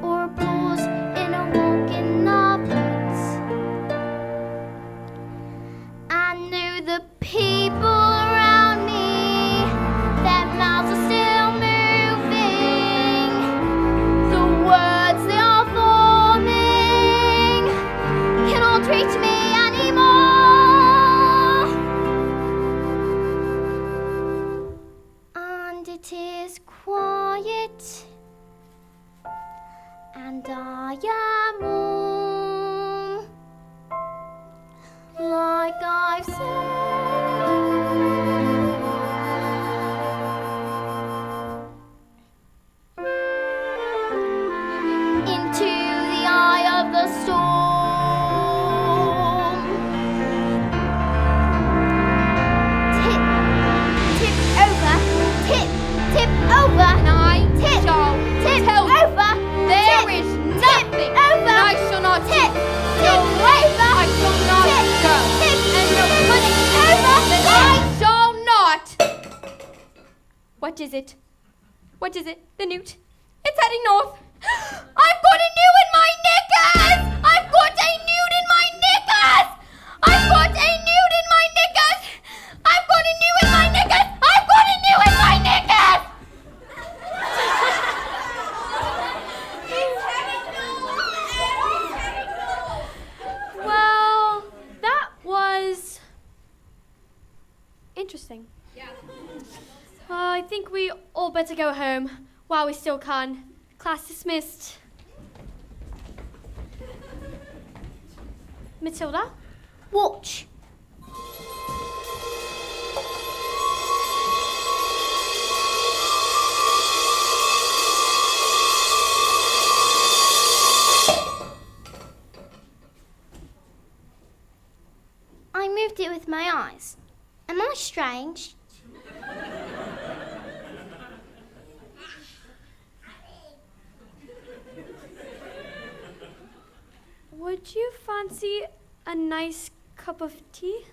or a pause in a walk in the woods. I knew the people around me, their mouths are still moving, the words they are forming cannot reach me anymore. And it is quiet, and I am warm, like I've said. Into the eye of the storm. Tip over. And I shall tell over. There is nothing over. And I shall not tip over. I shall not go. And you're putting over. Then I shall not. What is it? What is it? The newt? It's heading north. I've got a newt in my knickers! I've got a newt in my knickers! I've got a newt in my knickers! I've got a newt in my knickers! I've got a newt in my knickers! Well, that was interesting. Yeah. I think we all better go home while we still can. Class dismissed. Matilda? Watch. I moved it with my eyes. Am I strange? Would you fancy a nice cup of tea?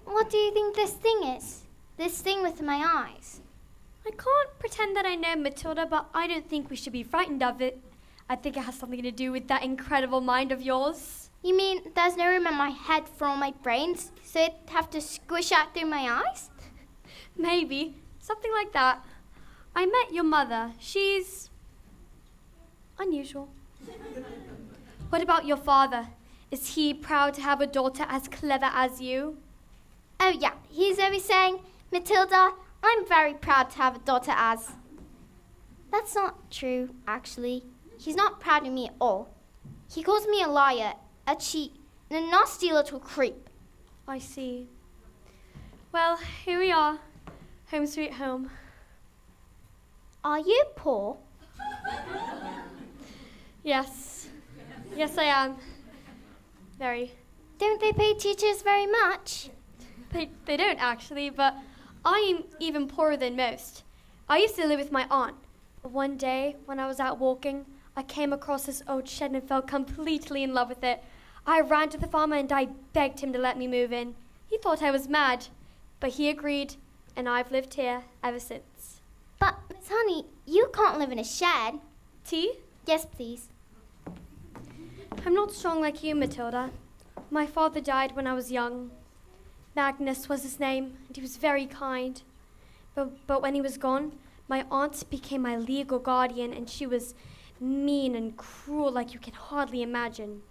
What do you think this thing is? This thing with my eyes? I can't pretend that I know, Matilda, but I don't think we should be frightened of it. I think it has something to do with that incredible mind of yours. You mean there's no room in my head for all my brains, so it'd have to squish out through my eyes? Maybe. Something like that. I met your mother. She's unusual. What about your father? Is he proud to have a daughter as clever as you? Oh yeah, he's always saying, Matilda, I'm very proud to have a daughter as. That's not true, actually. He's not proud of me at all. He calls me a liar, a cheat, and a nasty little creep. I see. Well, here we are. Home sweet home. Are you poor? Yes. Yes, I am. very. Don't they pay teachers very much? They don't actually, but I am even poorer than most. I used to live with my aunt. But one day, when I was out walking, I came across this old shed and fell completely in love with it. I ran to the farmer and I begged him to let me move in. He thought I was mad, but he agreed, and I've lived here ever since. But, Miss Honey, you can't live in a shed. Tea? Yes, please. I'm not strong like you, Matilda. My father died when I was young. Magnus was his name, and he was very kind. But when he was gone, my aunt became my legal guardian, and she was mean and cruel like you can hardly imagine.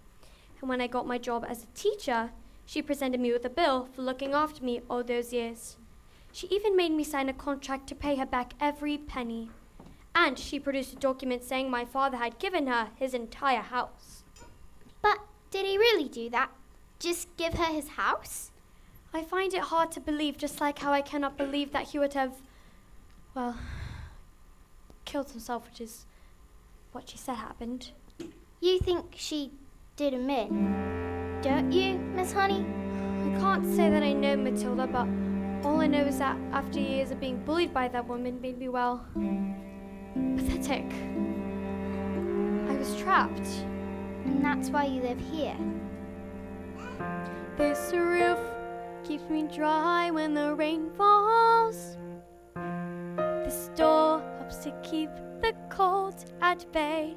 And when I got my job as a teacher, she presented me with a bill for looking after me all those years. She even made me sign a contract to pay her back every penny. And she produced a document saying my father had given her his entire house. But did he really do that? Just give her his house? I find it hard to believe, just like how I cannot believe that he would have, well, killed himself, which is what she said happened. You think she did him in, don't you, Miss Honey? I can't say that I know Matilda, but all I know is that after years of being bullied by that woman made me, well, pathetic. I was trapped. And that's why you live here. This roof keeps me dry when the rain falls. This door helps to keep the cold at bay.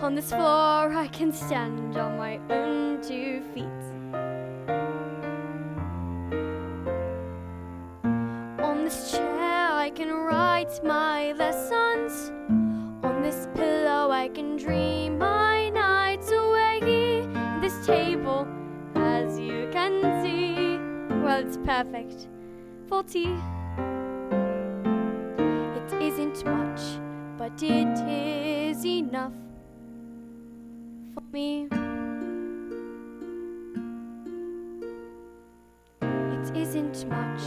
On this floor I can stand on my own 2 feet. On this chair I can write my lessons. On this pillow I can dream my nights away. This table, as you can see, well, it's perfect for tea. It isn't much, but it is enough for me. It isn't much,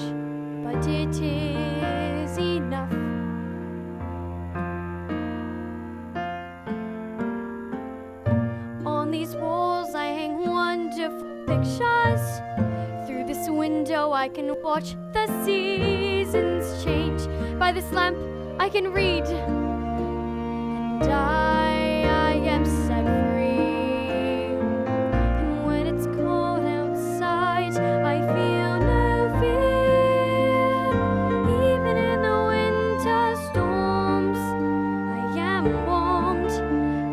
but it is enough. On these walls I hang wonderful pictures. Through this window I can watch the seasons change. By this lamp I can read, and I am set free. And when it's cold outside I feel no fear. Even in the winter storms I am warmed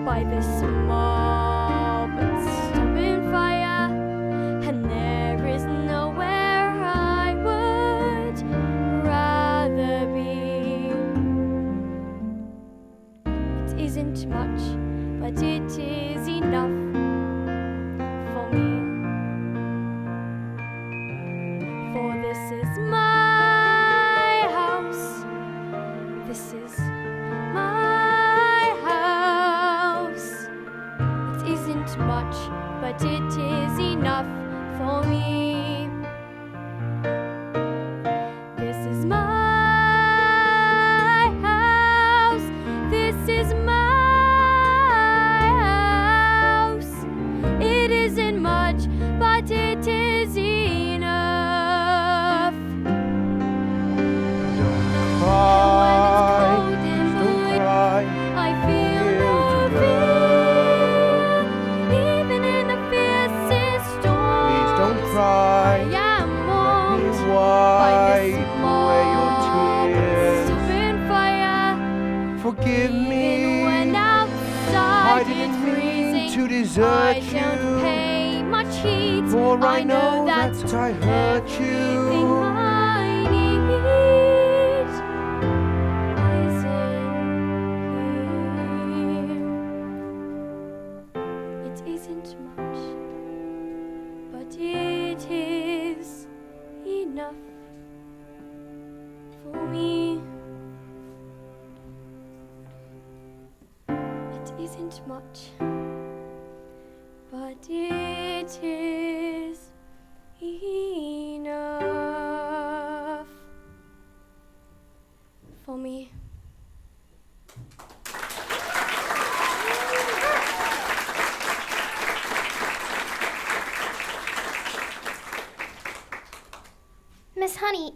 by this small but stubborn fire. And there is nowhere I would rather be. It isn't much, but it is enough for me. For this is my house. This is my house. It isn't much, but it is enough for me. This is my house. This is my house. It isn't much, but it is enough. Cry, When it's cold and don't blue, cry. I feel no fear. Even in the fiercest storm, Please don't cry. I am warmed Please by this wipe small away your tears. stubborn fire. Forgive Even me. when I outside didn't it's mean freezing, to desert I you. don't pay much heed. For I know that that I hurt everything you. I need is in here. It isn't much, but it is enough for me. It isn't much, but it is enough for me. Miss Honey,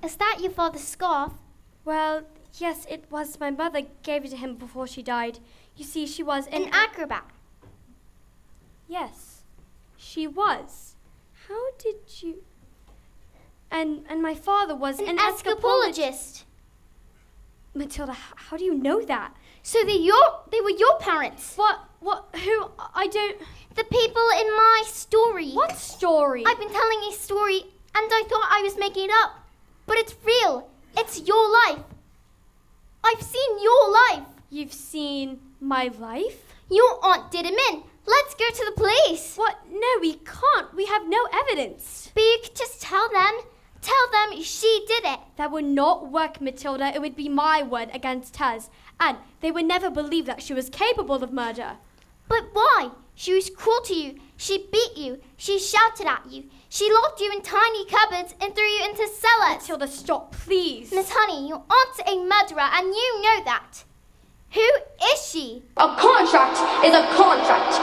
is that your father's scarf? Well, yes, it was. My mother gave it to him before she died. You see, she was An acrobat. Yes, she was. How did you... And my father was An escapologist. Matilda, how do you know that? So they were your parents. What, who, I don't... The people in my story. What story? I've been telling a story and I thought I was making it up. But it's real. It's your life. I've seen your life. You've seen my life? Your aunt did him in. Let's go to the police. What? No, we can't. We have no evidence. But you could just tell them. Tell them she did it. That would not work, Matilda. It would be my word against hers. And they would never believe that she was capable of murder. But why? She was cruel to you. She beat you. She shouted at you. She locked you in tiny cupboards and threw you into cellars. Matilda, stop, please. Miss Honey, your aunt's a murderer and you know that. Who is she? A contract is a contract.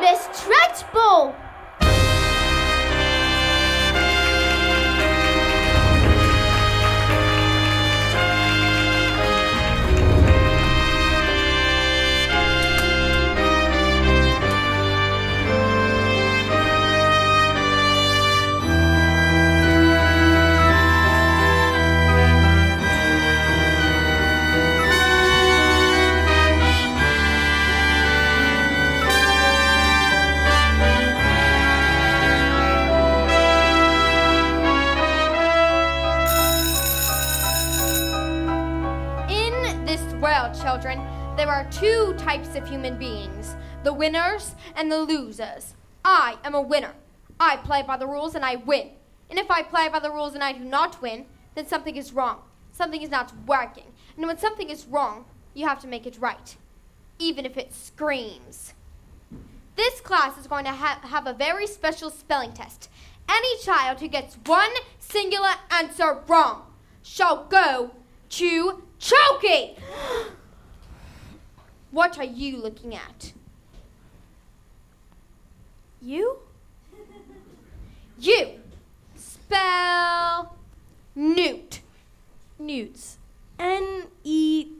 Miss Trunchbull! Children, there are two types of human beings, the winners and the losers. I am a winner. I play by the rules and I win. And if I play by the rules and I do not win, then something is wrong. Something is not working. And when something is wrong, you have to make it right, even if it screams. This class is going to have a very special spelling test. Any child who gets one singular answer wrong shall go to Chokey. What are you looking at? You? You. Spell newt. Newt. N-E-W-T,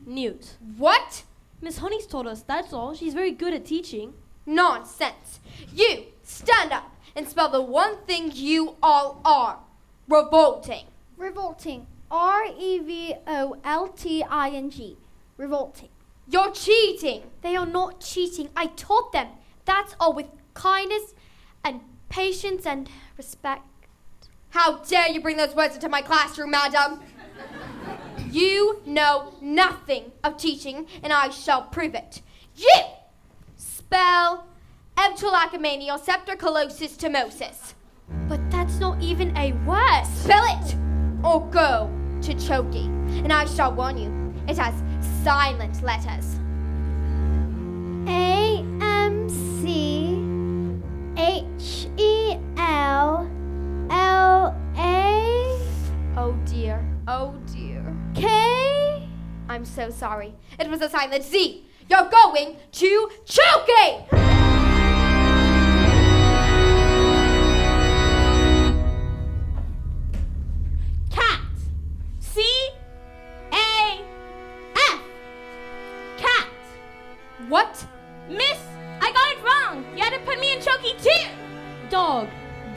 newt. What? Miss Honey's told us, that's all. She's very good at teaching. Nonsense. You stand up and spell the one thing you all are. Revolting. Revolting. R-E-V-O-L-T-I-N-G. Revolting. You're cheating. They are not cheating. I taught them. That's all, with kindness and patience and respect. How dare you bring those words into my classroom, madam? You know nothing of teaching, and I shall prove it. You spell Eptolacomania septorcalosis tomosis. But that's not even a word. Spell it, or go to Chokey, and I shall warn you, it has silent letters. A-M-C-H-E-L-L-A. Oh dear, oh dear. K. I'm so sorry. It was a silent Z. You're going to Chokey! Cat. C-A-F. Cat. What? Miss, I got it wrong. You had to put me in Chokey too. Dog.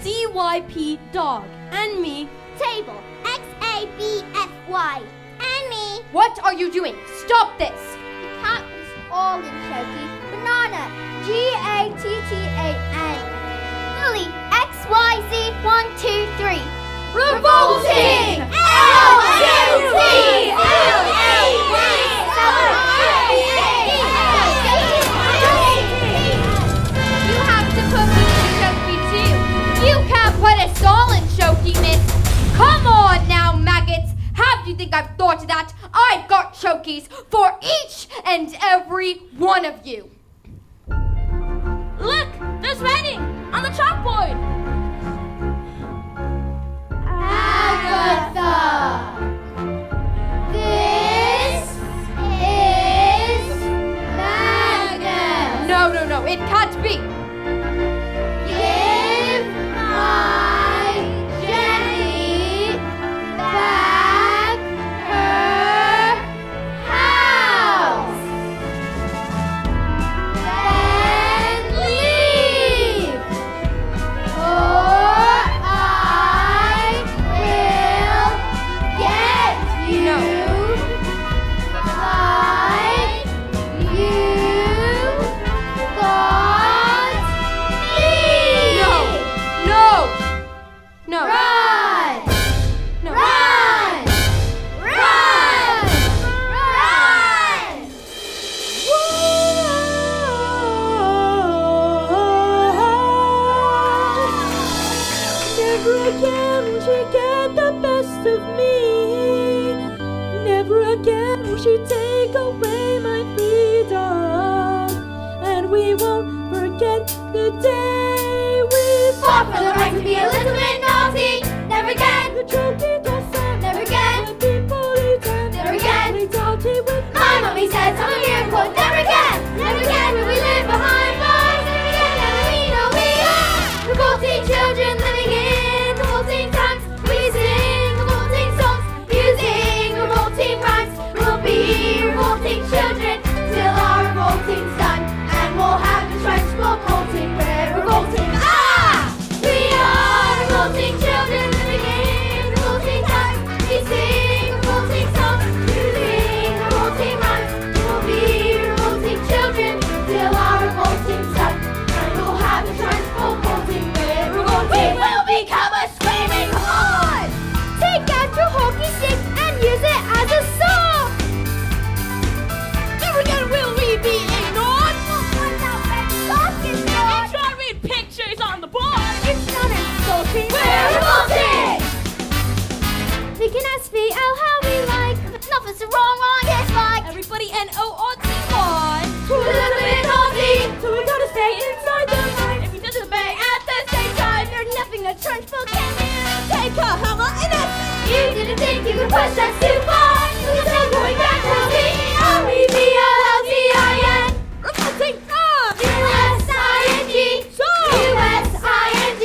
D-Y-P, dog. And me. Table. X-A-B-F-Y. And me. What are you doing? Stop this! The cat was all in Chokey. Banana. G-A-T-T-A-N. Lily. X-Y-Z 1, 2, 3. Revolting! You have to put me in Chokey too. You can't put us all in Chokey, miss. Come on now, maggots. How do you think I've thought of that? I've got Chokeys for each and every one of you. Look, there's writing on the chalkboard. Agatha. This is Magnus. No, it can't be. This she take away my freedom? And we won't forget the day we Fought for the right to be a little bit naughty. Never again. The Chokey doesn't. Never again. The people eat them. Never again. They dirty with My mommy says I'm a miracle. Never again. Never again will we live behind bars. Never again. Never we know we are revolting children living in revolting times. We sing revolting songs, using revolting rhymes. We'll be revolting children till our revolting's done, and we'll have the trench revolting. We're revolting. We are revolting children living in revolting times. We sing revolting songs, using revolting rhymes. We'll be revolting children till our revolting's done, and we'll have the trench revolting. We're revolting. We will become a screaming horde. Take out your hockey stick and use it as a saw. Never again will we be ignored. And try to read pictures on the board. It's not insulting. We're revolting. We can SVL how we like. Nothing's wrong, it's like Everybody N-O-R-T-Y. we're a little bit naughty. So we gotta stay inside the line. If you disobey at the same time, There's nothing a trench foot can do. take a hammer and a You didn't think you could push us too far. We're still going back to R-E-V-O-L-T-I-N. revolting U-S-I-N-G. U-S-I-N-G.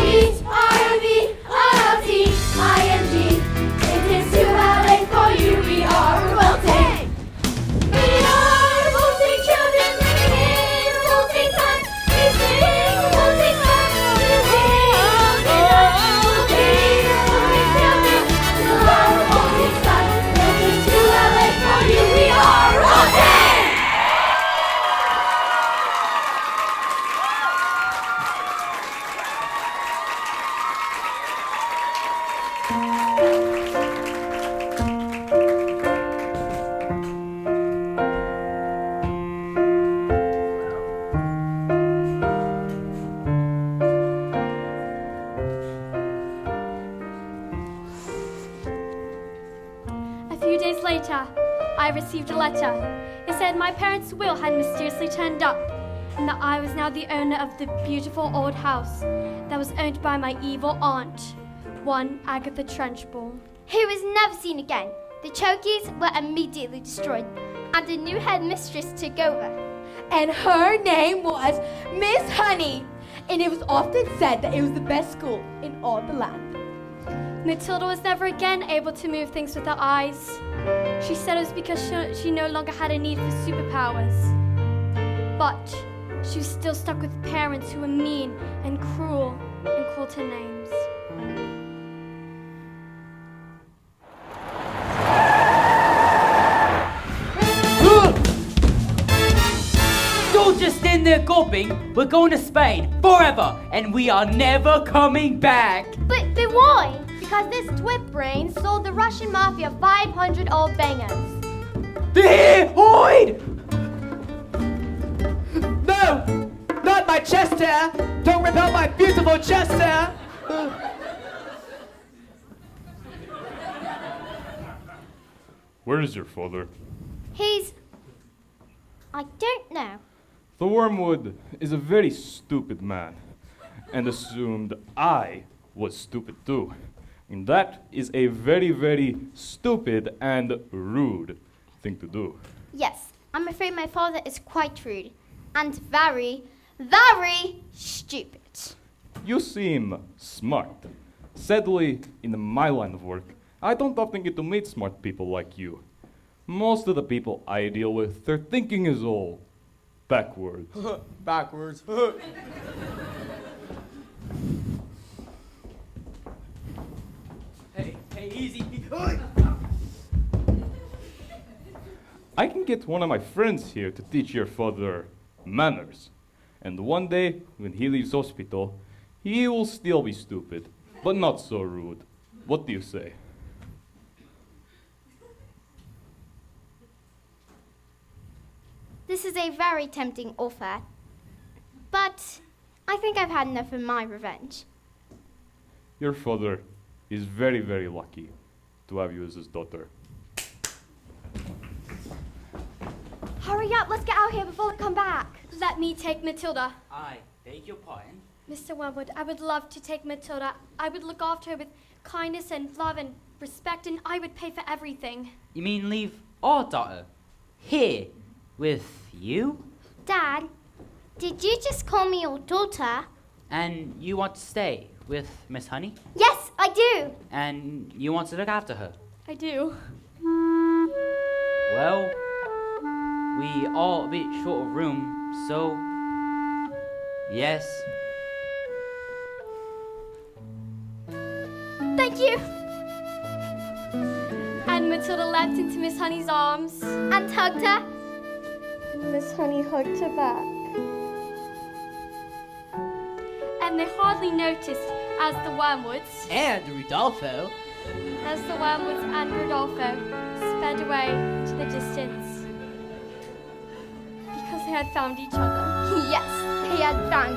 R-E-V-O-L-T-I-N-G. It is too late for you. We are revolting. We are revolting children living in revolting times. We sing revolting songs. We sing revolting children till our revolting's done. It is too late for you. We are revolting. A few days later, I received a letter. It said my parents' will had mysteriously turned up, and that I was now the owner of the beautiful old house that was owned by my evil aunt, one Agatha Trenchbull. Who was never seen again. The Chokeys were immediately destroyed, and a new headmistress took over. And her name was Miss Honey. And it was often said that it was the best school in all the land. Matilda was never again able to move things with her eyes. She said it was because she no longer had a need for superpowers. But she was still stuck with parents who were mean and cruel and called her names. Don't just stand there gulping. We're going to Spain forever, and we are never coming back. But why? Because this twit brain sold the Russian mafia 500 old bangers. They're here, Hoyd! No! Not my chest hair! Don't rip out my beautiful chest hair! Where is your father? I don't know. The Wormwood is a very stupid man, and assumed I was stupid too. And that is a very, very stupid and rude thing to do. Yes, I'm afraid my father is quite rude. And very, very stupid. You seem smart. Sadly, in my line of work, I don't often get to meet smart people like you. Most of the people I deal with, their thinking is all backwards. Backwards. Hey, easy. I can get one of my friends here to teach your father manners. And one day, when he leaves hospital, he will still be stupid, but not so rude. What do you say? This is a very tempting offer. But I think I've had enough of my revenge. Your father is very, very lucky to have you as his daughter. up. Let's get out of here before they come back. Let me take Matilda. I beg your pardon. Mr. Wormwood, I would love to take Matilda. I would look after her with kindness and love and respect, and I would pay for everything. You mean leave our daughter here with you? Dad, did you just call me your daughter? And you want to stay with Miss Honey? Yes, I do. And you want to look after her? I do. Well, we are a bit short of room, so yes. Thank you. And Matilda leapt into Miss Honey's arms and hugged her. Miss Honey hugged her back. And they hardly noticed as the Wormwoods and Rodolfo and Rodolfo sped away to the distance because they had found each other. Yes, they had found